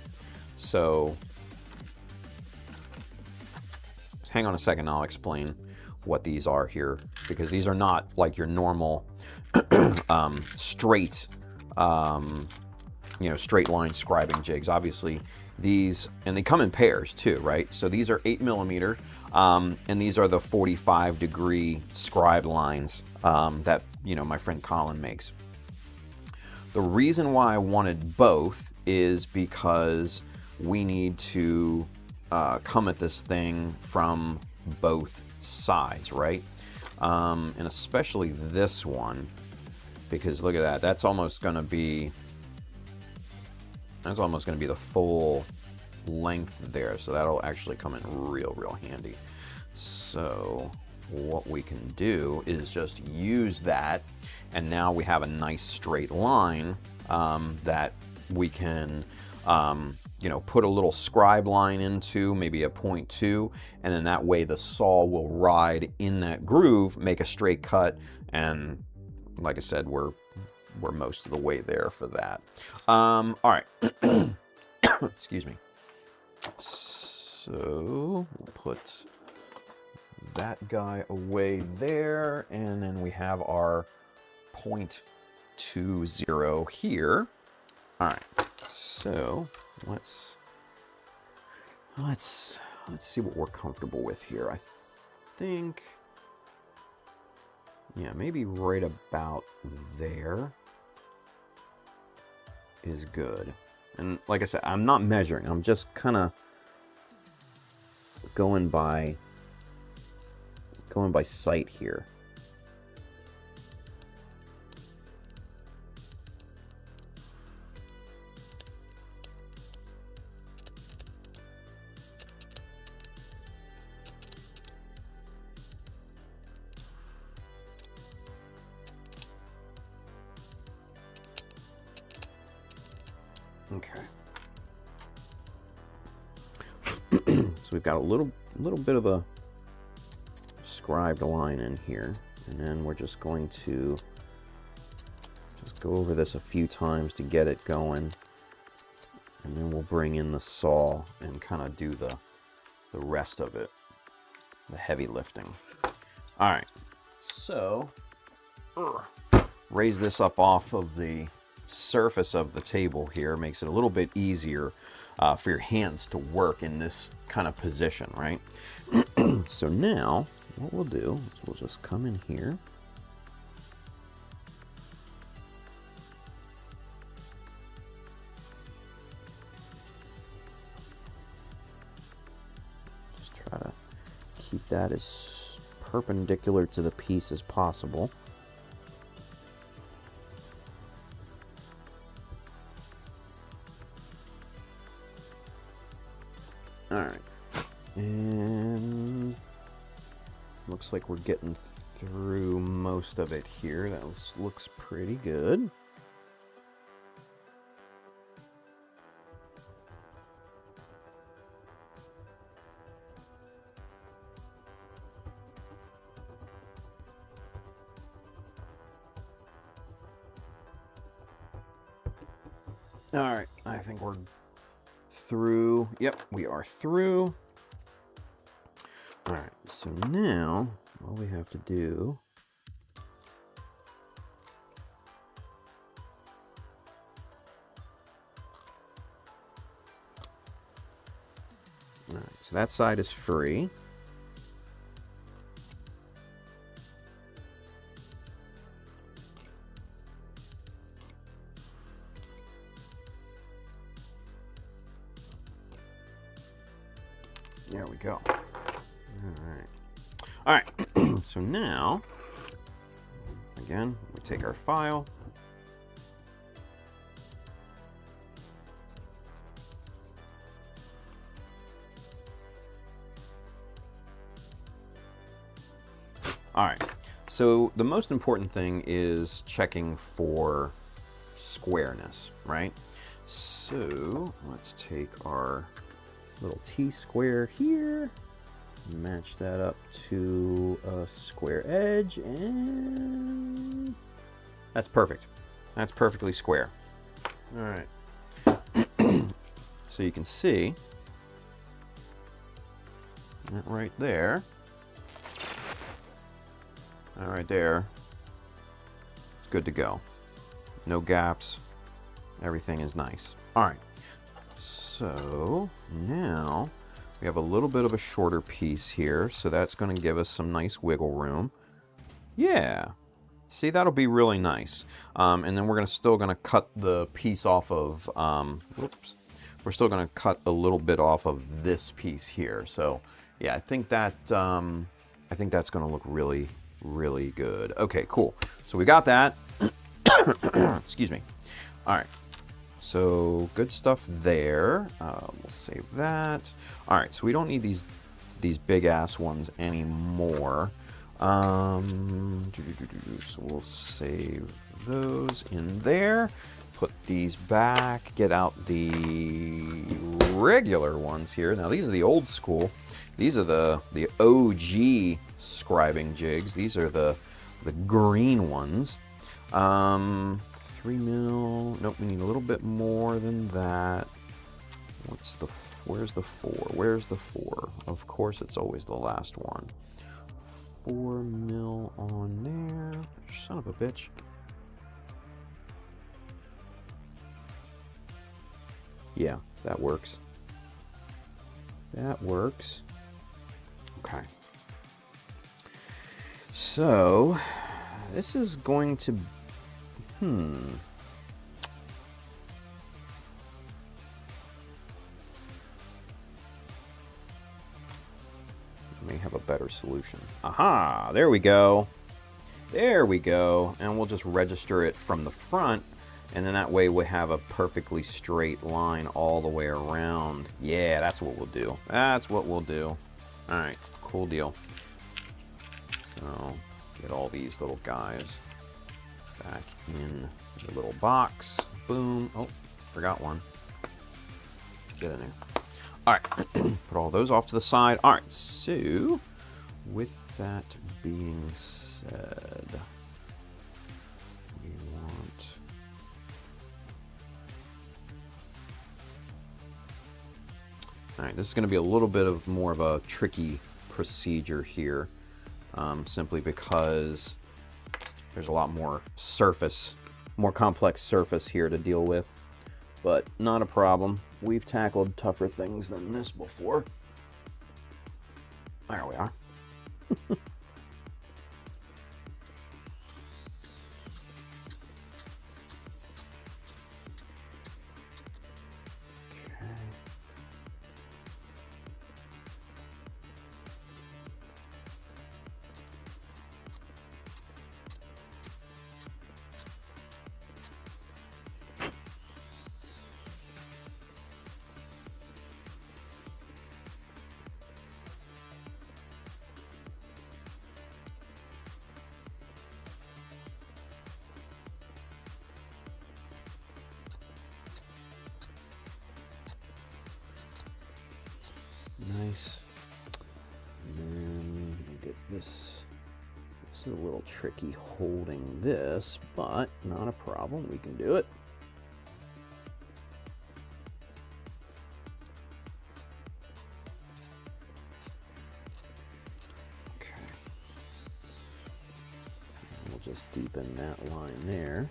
A: So, hang on a second, I'll explain what these are here, because these are not like your normal straight, straight line scribing jigs. Obviously, these, and they come in pairs too, right? So these are 8 millimeter, and these are the 45-degree scribe lines that, my friend Colin makes. The reason why I wanted both is because we need to come at this thing from both sides, right? And especially this one, because look at that. That's almost going to be the full length there. So that'll actually come in real handy. So what we can do is just use that, and now we have a nice straight line that we can put a little scribe line into, maybe a 0.2, and then that way the saw will ride in that groove, make a straight cut, and like I said, we're most of the way there for that. All right. Excuse me. So we'll put that guy away there, and then we have our 0.20 here. All right. So let's see what we're comfortable with here. I think, yeah, maybe right about there is good. And like I said, I'm not measuring. I'm just kind of going by sight here. Okay. So we've got a little bit of a scribed line in here, and then we're just going to just go over this a few times to get it going, and then we'll bring in the saw and kind of do the rest of it, the heavy lifting. All right, so raise this up off of the surface of the table here, makes it a little bit easier for your hands to work in this kind of position, right? So now what we'll do is we'll just come in here. Just try to keep that as perpendicular to the piece as possible. All right, and looks like we're getting through most of it here. That looks pretty good. All right, I think we're through. Yep, we are through. All right, so now all we have to do all right, so that side is free. There we go. All right, so now, again, we take our file. All right, so the most important thing is checking for squareness, right? So let's take our little T-square here, match that up to a square edge, and that's perfect. That's perfectly square. All right. So you can see that right there. That right there. It's good to go. No gaps. Everything is nice. All right. So now we have a little bit of a shorter piece here, so that's going to give us some nice wiggle room. Yeah, see, that'll be really nice. And then we're still going to cut the piece off of. Whoops, we're still going to cut a little bit off of this piece here. So yeah, I think that's going to look really, really good. Okay, cool. So we got that. Excuse me. All right. So good stuff there. We'll save that. All right, so we don't need these big ass ones anymore. So we'll save those in there. Put these back. Get out the regular ones here. Now these are the old school. These are the OG scribing jigs. These are the green ones. 3 mil. Nope, we need a little bit more than that. Where's the 4? Where's the 4? Of course, it's always the last one. 4 mil on there. Son of a bitch. Yeah, that works. That works. Okay. So, this is going to... May have a better solution. Aha! There we go. There we go. And we'll just register it from the front, and then that way we have a perfectly straight line all the way around. Yeah, that's what we'll do. That's what we'll do. All right, cool deal. So, get all these little guys back in the little box. Boom. Oh, forgot one. Get in there. All right, put all those off to the side. All right, so with that being said, we want... All right, this is going to be a little bit of more of a tricky procedure here, simply because there's a lot more surface, more complex surface here to deal with. But not a problem. We've tackled tougher things than this before. There we are. Nice. And then we'll get this. This is a little tricky holding this, but not a problem. We can do it. Okay. And we'll just deepen that line there.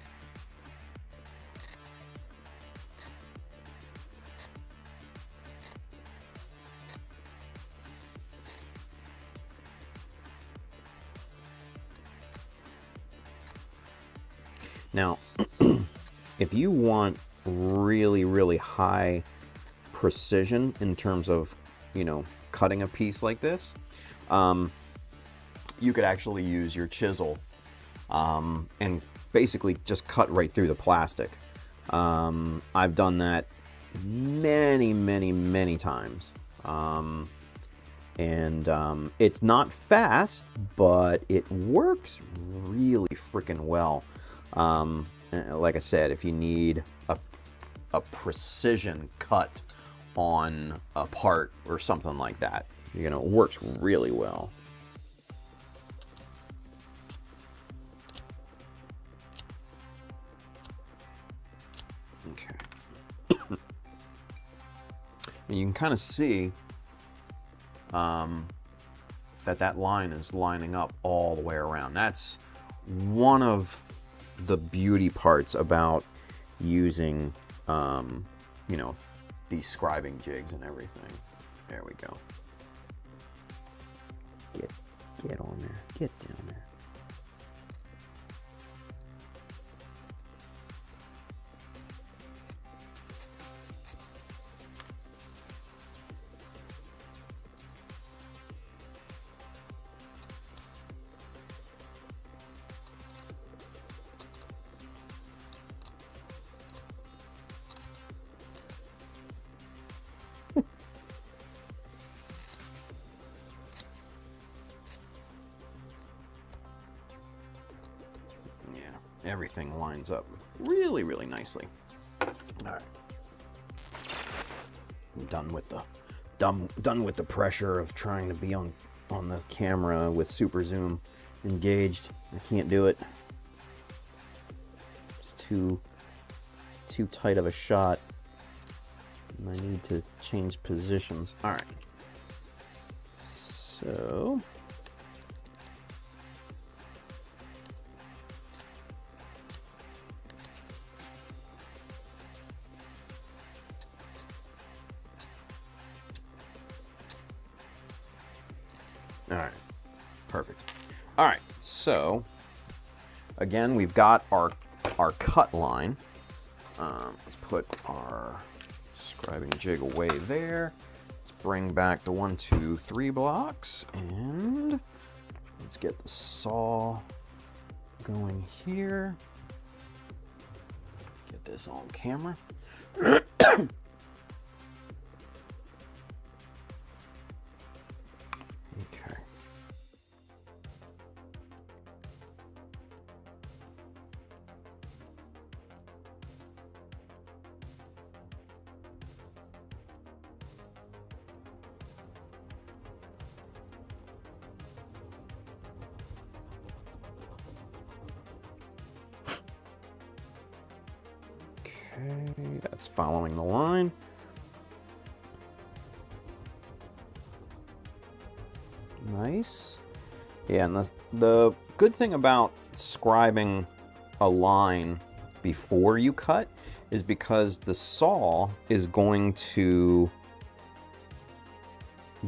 A: Now, if you want really, really high precision in terms of, you know, cutting a piece like this, you could actually use your chisel and basically just cut right through the plastic. I've done that many, many, many times. It's not fast, but it works really freaking well. Like I said, if you need a precision cut on a part or something like that, you know, it works really well. Okay. And you can kind of see that line is lining up all the way around. That's one of the beauty parts about using, you know, these scribing jigs and everything. There we go. Get on there. Get down there. Everything lines up really, really nicely. All right, I'm done with the pressure of trying to be on the camera with super zoom engaged. I can't do it. It's too tight of a shot. I need to change positions. All right. So. All right, perfect. All right, So, again, we've got our cut line. Let's put our scribing jig away there. Let's bring back the 1, 2, 3 blocks, and let's get the saw going here. Get this on camera. Okay. Okay, that's following the line. Nice. Yeah, and the good thing about scribing a line before you cut is because the saw is going to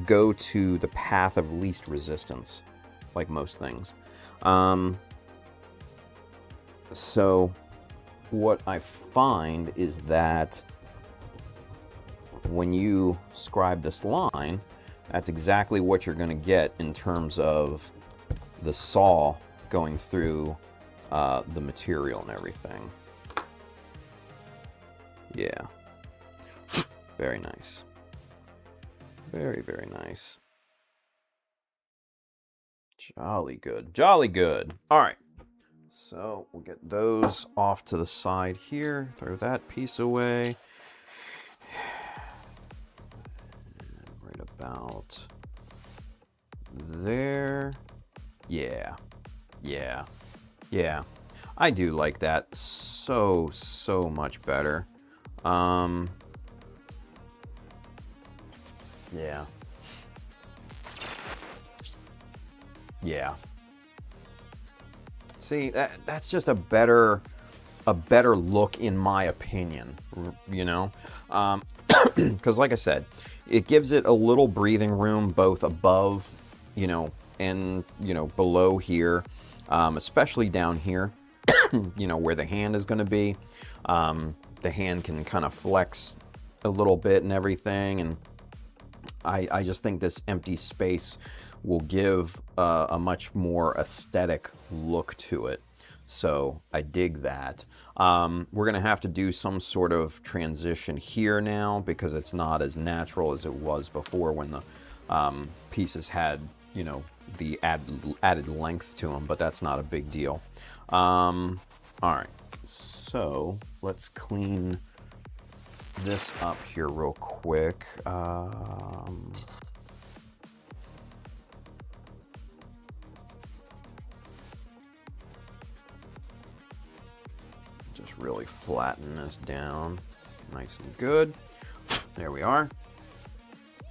A: go to the path of least resistance, like most things. So what I find is that when you scribe this line, that's exactly what you're going to get in terms of the saw going through the material and everything. Yeah. Very nice. Very, very nice. Jolly good. Jolly good. All right. So we'll get those off to the side here. Throw that piece away. Right about there. Yeah. Yeah. Yeah. I do like that so much better. Yeah. Yeah. See, that's just a better look in my opinion, you know? Because like I said, it gives it a little breathing room both above, you know, and, you know, below here, especially down here, you know, where the hand is going to be. The hand can kind of flex a little bit and everything, and I just think this empty space will give a much more aesthetic look to it. So I dig that. We're gonna have to do some sort of transition here now because it's not as natural as it was before when the pieces had, you know, the added length to them, but that's not a big deal. All right, so let's clean this up here real quick. Just really flatten this down nice and good. There we are.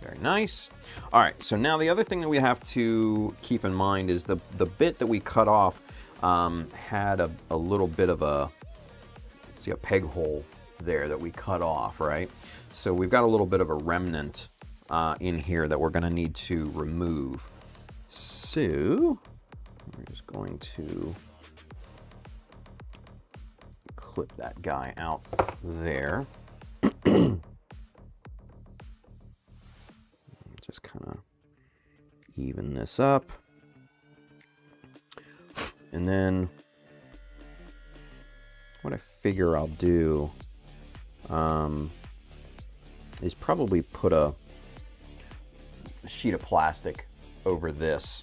A: Very nice. All right, so now the other thing that we have to keep in mind is the bit that we cut off had a little bit of a peg hole there that we cut off, right? So we've got a little bit of a remnant in here that we're going to need to remove. So we're just going to clip that guy out there. Just kind of even this up. And then what I figure I'll do is probably put a sheet of plastic over this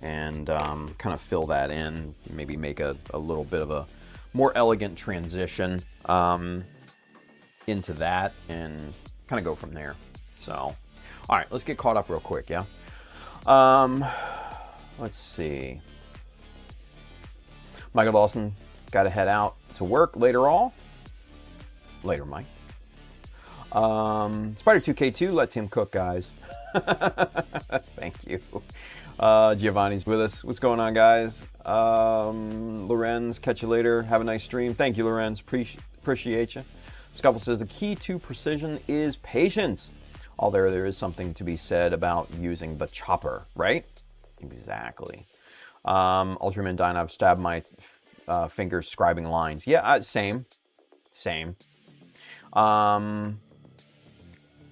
A: and kind of fill that in, maybe make a little bit of a more elegant transition into that and kind of go from there. So, all right, let's get caught up real quick, yeah? Let's see. Michael Dawson got to head out to work later on. Later, Mike. Spider2K2, let Tim cook, guys. Thank you. Giovanni's with us. What's going on, guys? Lorenz, catch you later. Have a nice stream. Thank you, Lorenz. Appreciate you. Scuffle says, the key to precision is patience. Although there is something to be said about using the chopper, right? Exactly. Ultraman Dyne, I've stabbed my fingers scribing lines. Yeah, same.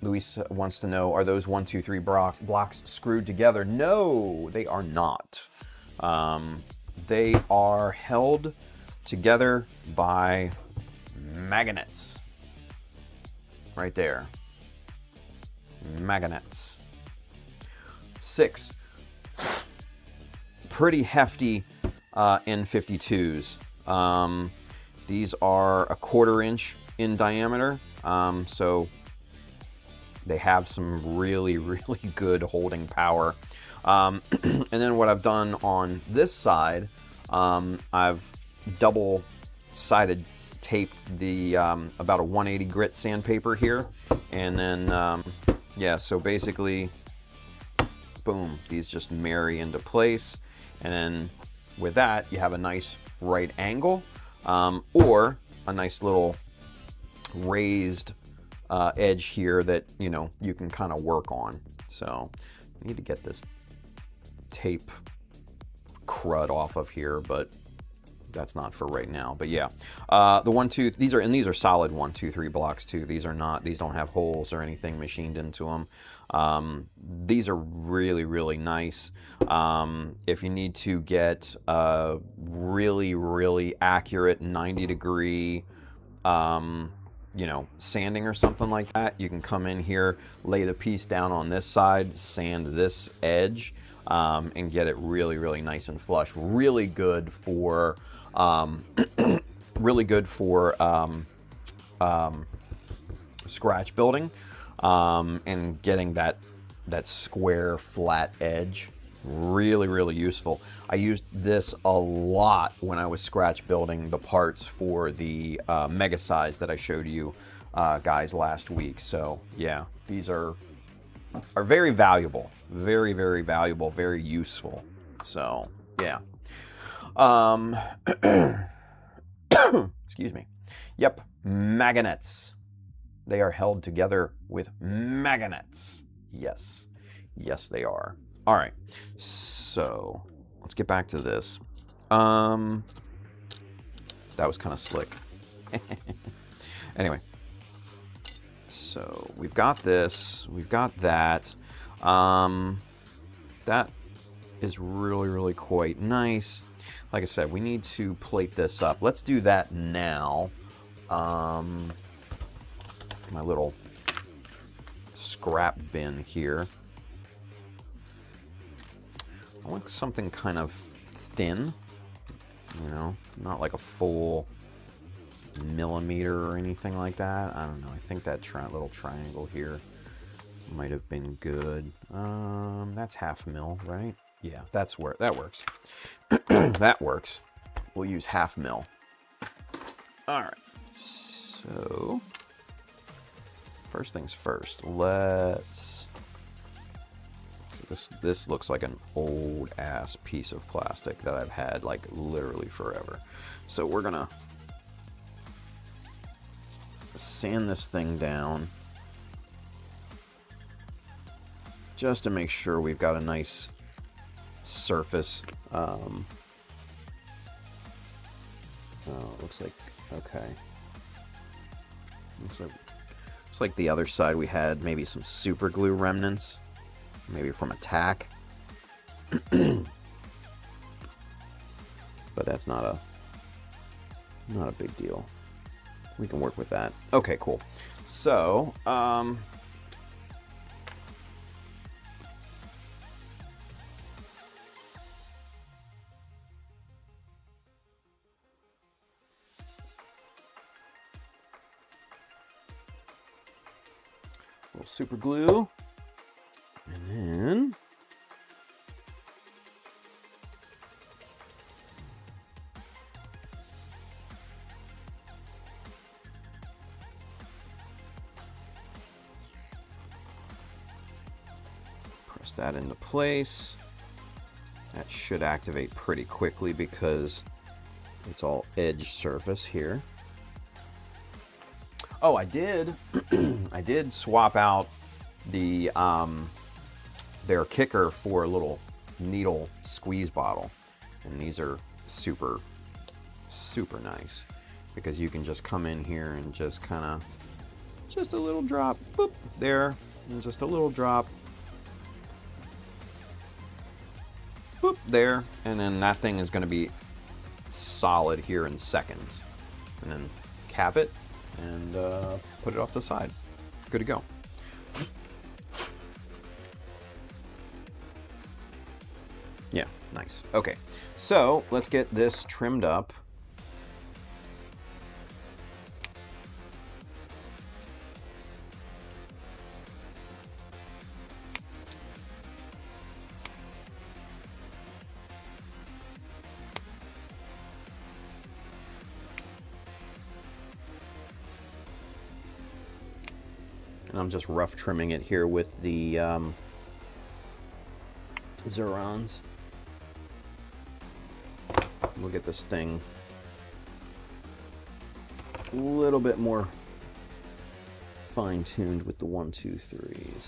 A: Luis wants to know, are those 1, 2, 3 blocks screwed together? No, they are not. They are held together by magnets. Right there. Magnets. 6 pretty hefty N52s. These are a 1/4 inch in diameter, so they have some really good holding power. And then what I've done on this side, I've double-sided taped the about a 180 grit sandpaper here, and then yeah, so basically, boom, these just marry into place, and then with that you have a nice right angle, or a nice little raised edge here that you can kind of work on. So I need to get this tape crud off of here, but that's not for right now. But yeah, these are solid 1, 2, 3 blocks too. These don't have holes or anything machined into them. These are really nice. If you need to get a really accurate 90-degree sanding or something like that, you can come in here, lay the piece down on this side, sand this edge, and get it really nice and flush. Really good for scratch building, and getting that square flat edge. Really useful. I used this a lot when I was scratch building the parts for the mega size that I showed you guys last week. So yeah, these are very valuable, very valuable, very useful. So yeah. Excuse me. Yep, magnets. They are held together with magnets. Yes, they are. All right, so let's get back to this. That was kind of slick. Anyway, so we've got this, we've got that. That is really quite nice. Like I said, we need to plate this up. Let's do that now. My little scrap bin here. I want something kind of thin, not like a full millimeter or anything like that. I don't know. I think that little triangle here might have been good. That's 1/2 mil, right? Yeah, that works. That works. We'll use 1/2 mil. All right. So first things first. This looks like an old ass piece of plastic that I've had like literally forever. So we're gonna sand this thing down just to make sure we've got a nice surface. Looks like okay. Looks like the other side we had maybe some super glue remnants. Maybe from attack. But that's not a big deal. We can work with that. Okay, cool. So, little super glue. And then press that into place. That should activate pretty quickly because it's all edge surface here. Oh, I did I did swap out their kicker for a little needle squeeze bottle. And these are super, super nice because you can just come in here and just kind of, just a little drop, boop, there, and just a little drop, boop, there, and then that thing is going to be solid here in seconds. And then cap it and put it off the side. Good to go. Yeah, nice. Okay, so let's get this trimmed up. And I'm just rough trimming it here with the Zurons. We'll get this thing a little bit more fine-tuned with the 1, 2, 3s.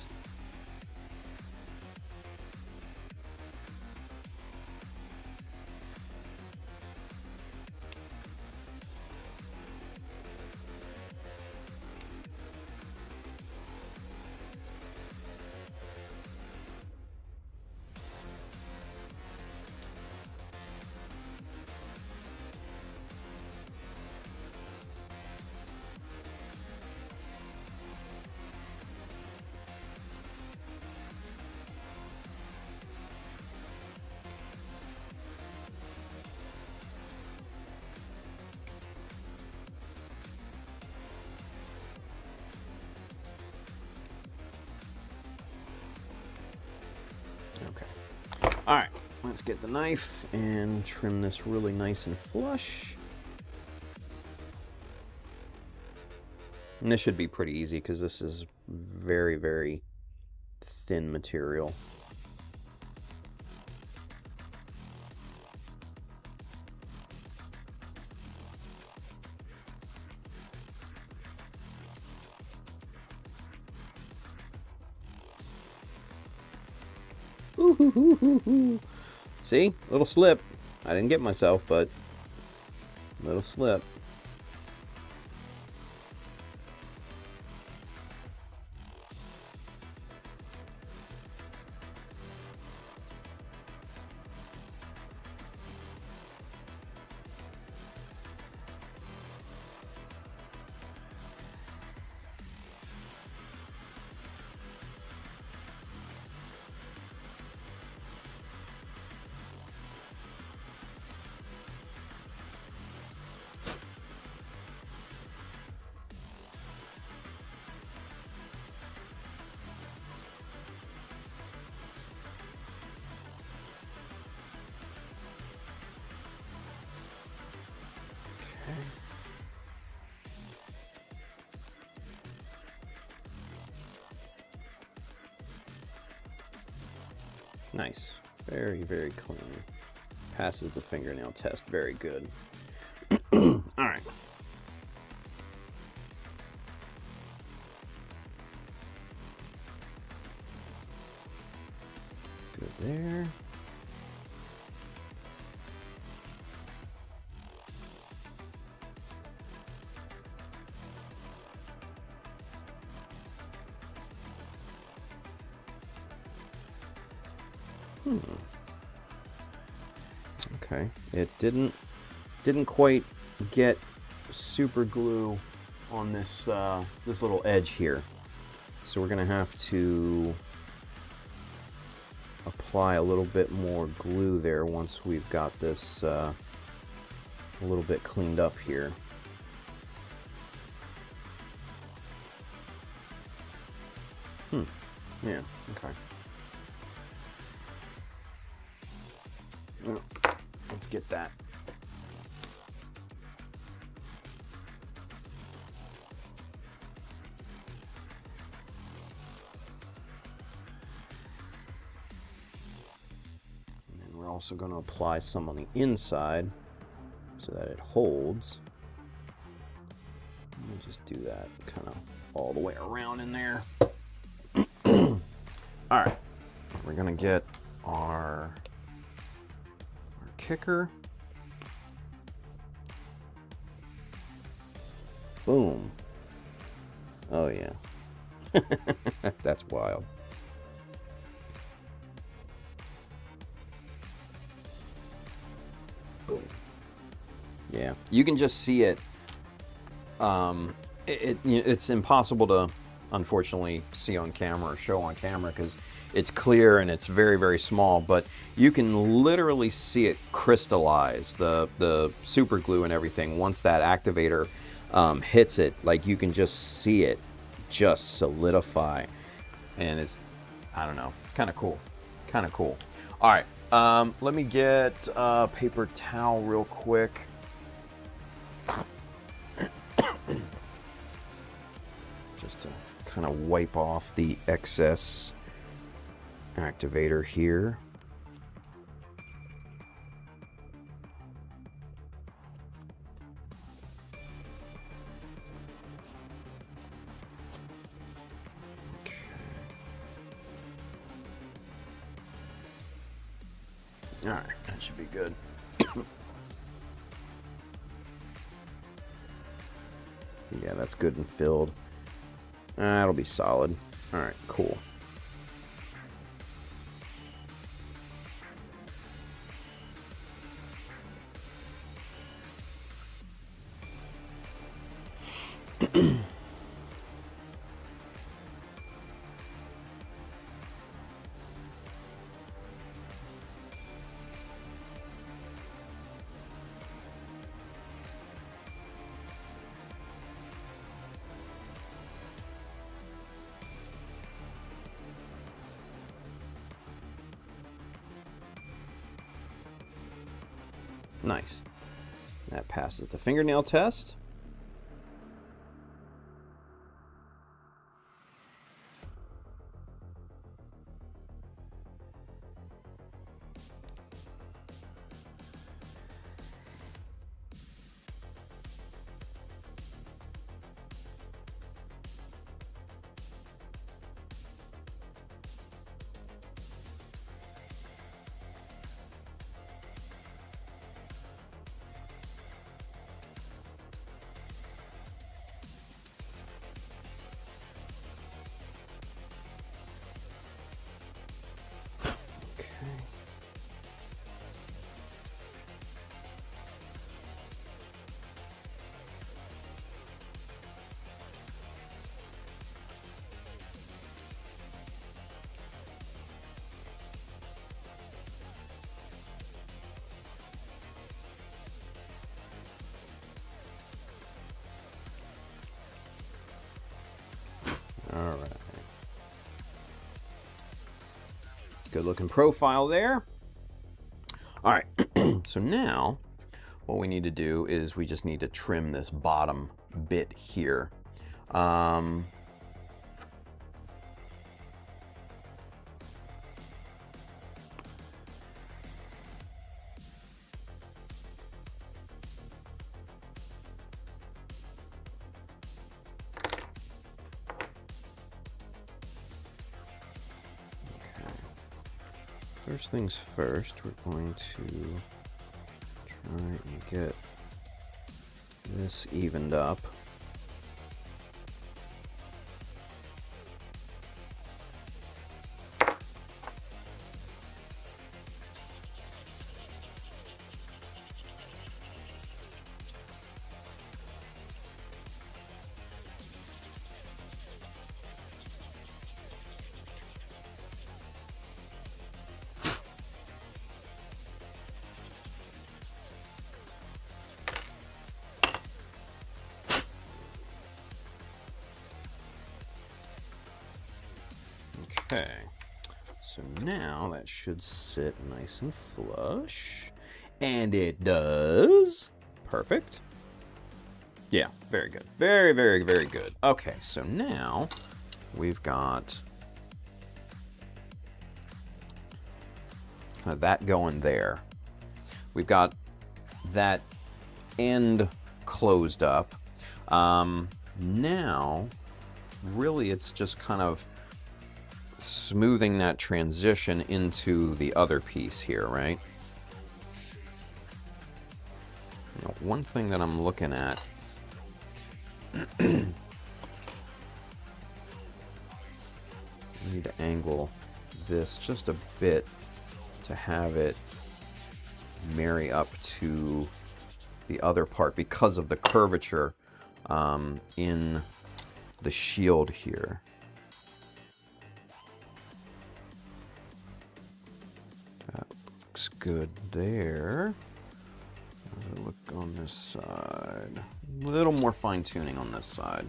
A: Okay. All right, let's get the knife and trim this really nice and flush. And this should be pretty easy because this is very, very thin material. See, little slip. I didn't get myself, but little slip. Nice. Very, very clean. Passes the fingernail test. Very good. All right. Good there. Okay, it didn't quite get super glue on this this little edge here, so we're gonna have to apply a little bit more glue there once we've got this a little bit cleaned up here. Yeah, okay. Well, let's get that. And then we're also going to apply some on the inside so that it holds. Let me just do that kind of all the way around in there. All right, we're going to get our kicker. Boom. Oh yeah. That's wild. Boom. Yeah, you can just see it. It's impossible to, unfortunately, see on camera or show on camera because it's clear and it's very, very small, but you can literally see it crystallize, the super glue and everything. Once that activator hits it, like you can just see it just solidify, and it's, I don't know, it's kind of cool. Kind of cool. All right, let me get a paper towel real quick. Just to kind of wipe off the excess activator here. Okay. All right, that should be good. Yeah, that's good and filled. That'll be solid. All right, cool. Nice. That passes the fingernail test. All right. Good looking profile there. All right. So now what we need to do is we just need to trim this bottom bit here. First things first, we're going to try and get this evened up. Okay, so now that should sit nice and flush, and it does. Perfect. Yeah, very good. Very, very, very good. Okay, so now we've got kind of that going there. We've got that end closed up. Now, really, it's just kind of smoothing that transition into the other piece here, right? one thing that I'm looking at. I need to angle this just a bit to have it marry up to the other part because of the curvature in the shield here. That looks good there. Look on this side. A little more fine tuning on this side.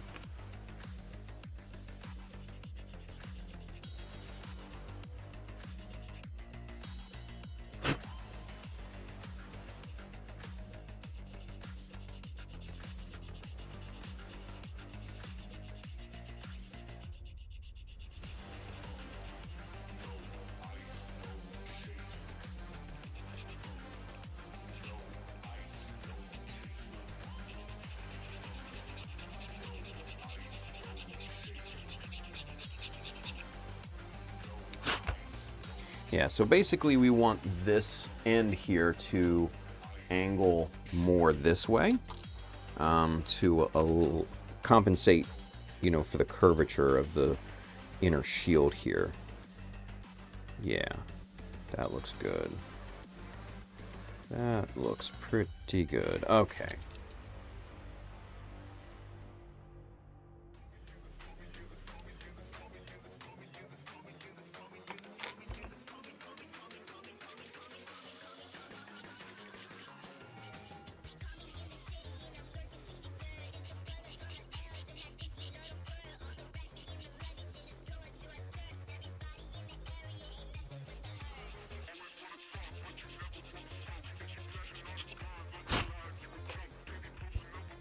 A: Yeah, so basically we want this end here to angle more this way to compensate, you know, for the curvature of the inner shield here. Yeah, that looks good. That looks pretty good. Okay.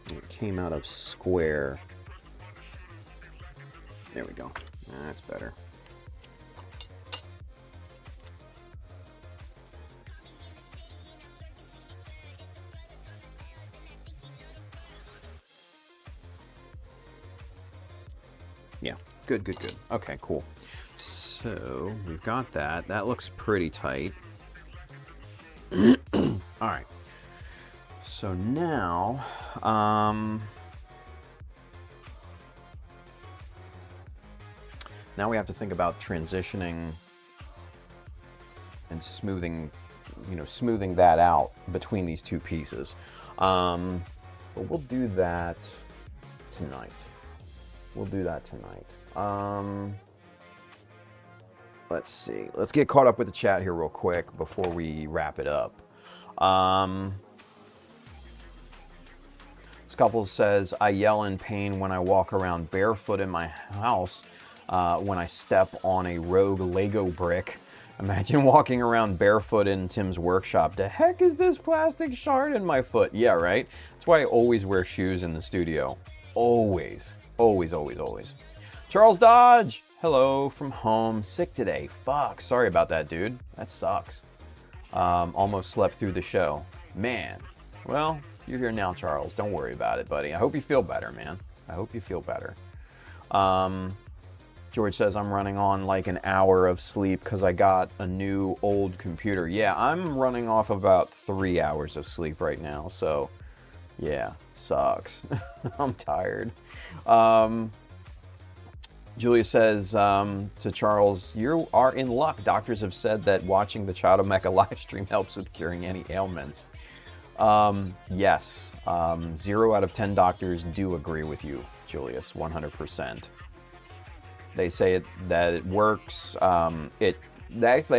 A: It came out of square. There we go. That's better. Yeah, good, good, good. Okay, cool. So we've got that. That looks pretty tight. All right. So now, now we have to think about transitioning and smoothing, you know, smoothing that out between these two pieces. But we'll do that tonight. We'll do that tonight. Let's see. Let's get caught up with the chat here real quick before we wrap it up. Scuffles says, I yell in pain when I walk around barefoot in my house when I step on a rogue Lego brick. Imagine walking around barefoot in Tim's workshop. The heck is this plastic shard in my foot? Yeah, right? That's why I always wear shoes in the studio. Always. Always, always, always. Charles Dodge, hello from home. Sick today. Fuck. Sorry about that, dude. That sucks. Almost slept through the show. Man. Well, you're here now, Charles. Don't worry about it, buddy. I hope you feel better, man. I hope you feel better. George says, I'm running on like an hour of sleep because I got a new old computer. Yeah, I'm running off about 3 hours of sleep right now. So, yeah, sucks. I'm tired. Julia says to Charles, you are in luck. Doctors have said that watching the Child of Mecha live stream helps with curing any ailments. Yes, 0 out of 10 doctors do agree with you, Julius, 100%. They say that it works. They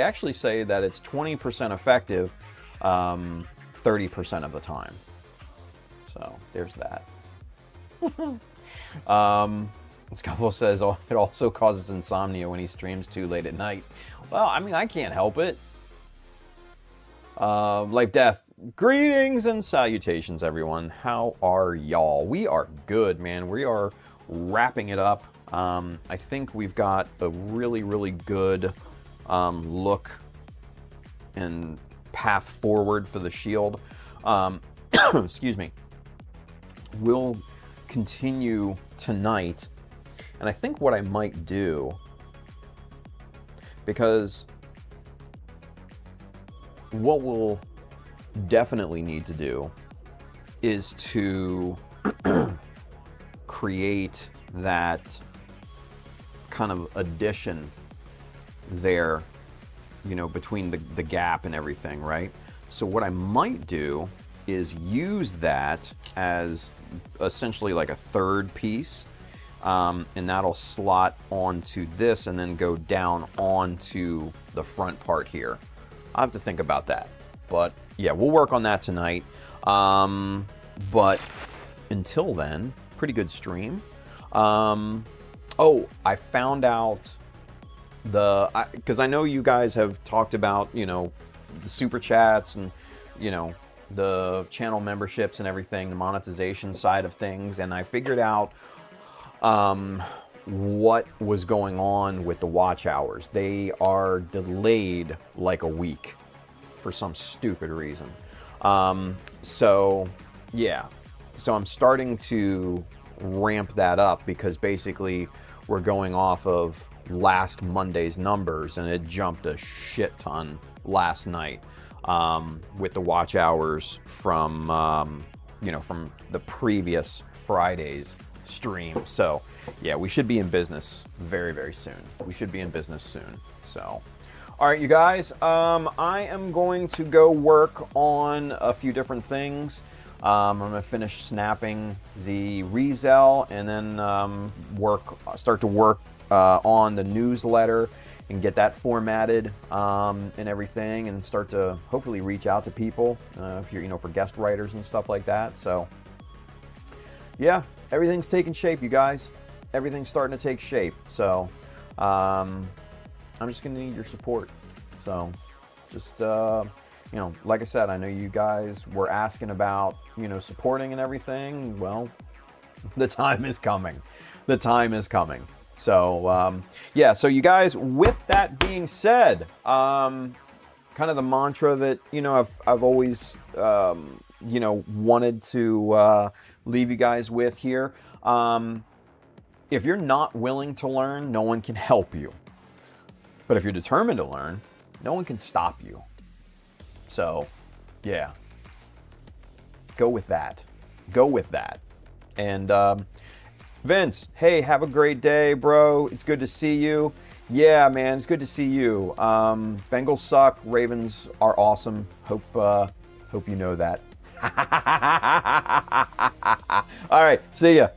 A: actually say that it's 20% effective 30% of the time. So there's that. Scuffle says it also causes insomnia when he streams too late at night. Well, I mean, I can't help it. Life Death, greetings and salutations, everyone. How are y'all? We are good, man. We are wrapping it up. I think we've got a really, really good look and path forward for the shield. Excuse me. We'll continue tonight. And I think what I might do, because what we'll definitely need to do is to create that kind of addition there, you know, between the gap and everything, right? So what I might do is use that as essentially like a third piece, and that'll slot onto this and then go down onto the front part here. I'll have to think about that, but yeah, we'll work on that tonight. But until then, pretty good stream. Oh, I found out because I know you guys have talked about, you know, the super chats and, you know, the channel memberships and everything, the monetization side of things, and I figured out what was going on with the watch hours. They are delayed like a week for some stupid reason. So yeah, so I'm starting to ramp that up because basically we're going off of last Monday's numbers, and it jumped a shit ton last night with the watch hours from you know, from the previous Friday's stream. So yeah, we should be in business very, very soon. We should be in business soon. So all right, you guys, I am going to go work on a few different things. I'm going to finish snapping the Rezel and then start to work on the newsletter and get that formatted and everything, and start to hopefully reach out to people if you're, you know, for guest writers and stuff like that. So yeah, everything's taking shape, you guys. Everything's starting to take shape. So I'm just going to need your support. So just you know, like I said, I know you guys were asking about, you know, supporting and everything. Well, the time is coming. The time is coming. So, yeah, so you guys, with that being said, kind of the mantra that, you know, I've always, you know, wanted to leave you guys with here. If you're not willing to learn, no one can help you. But if you're determined to learn, no one can stop you. So, yeah, go with that. Go with that. And Vince, hey, have a great day, bro. It's good to see you. Yeah, man, it's good to see you. Bengals suck. Ravens are awesome. Hope you know that. All right, see ya.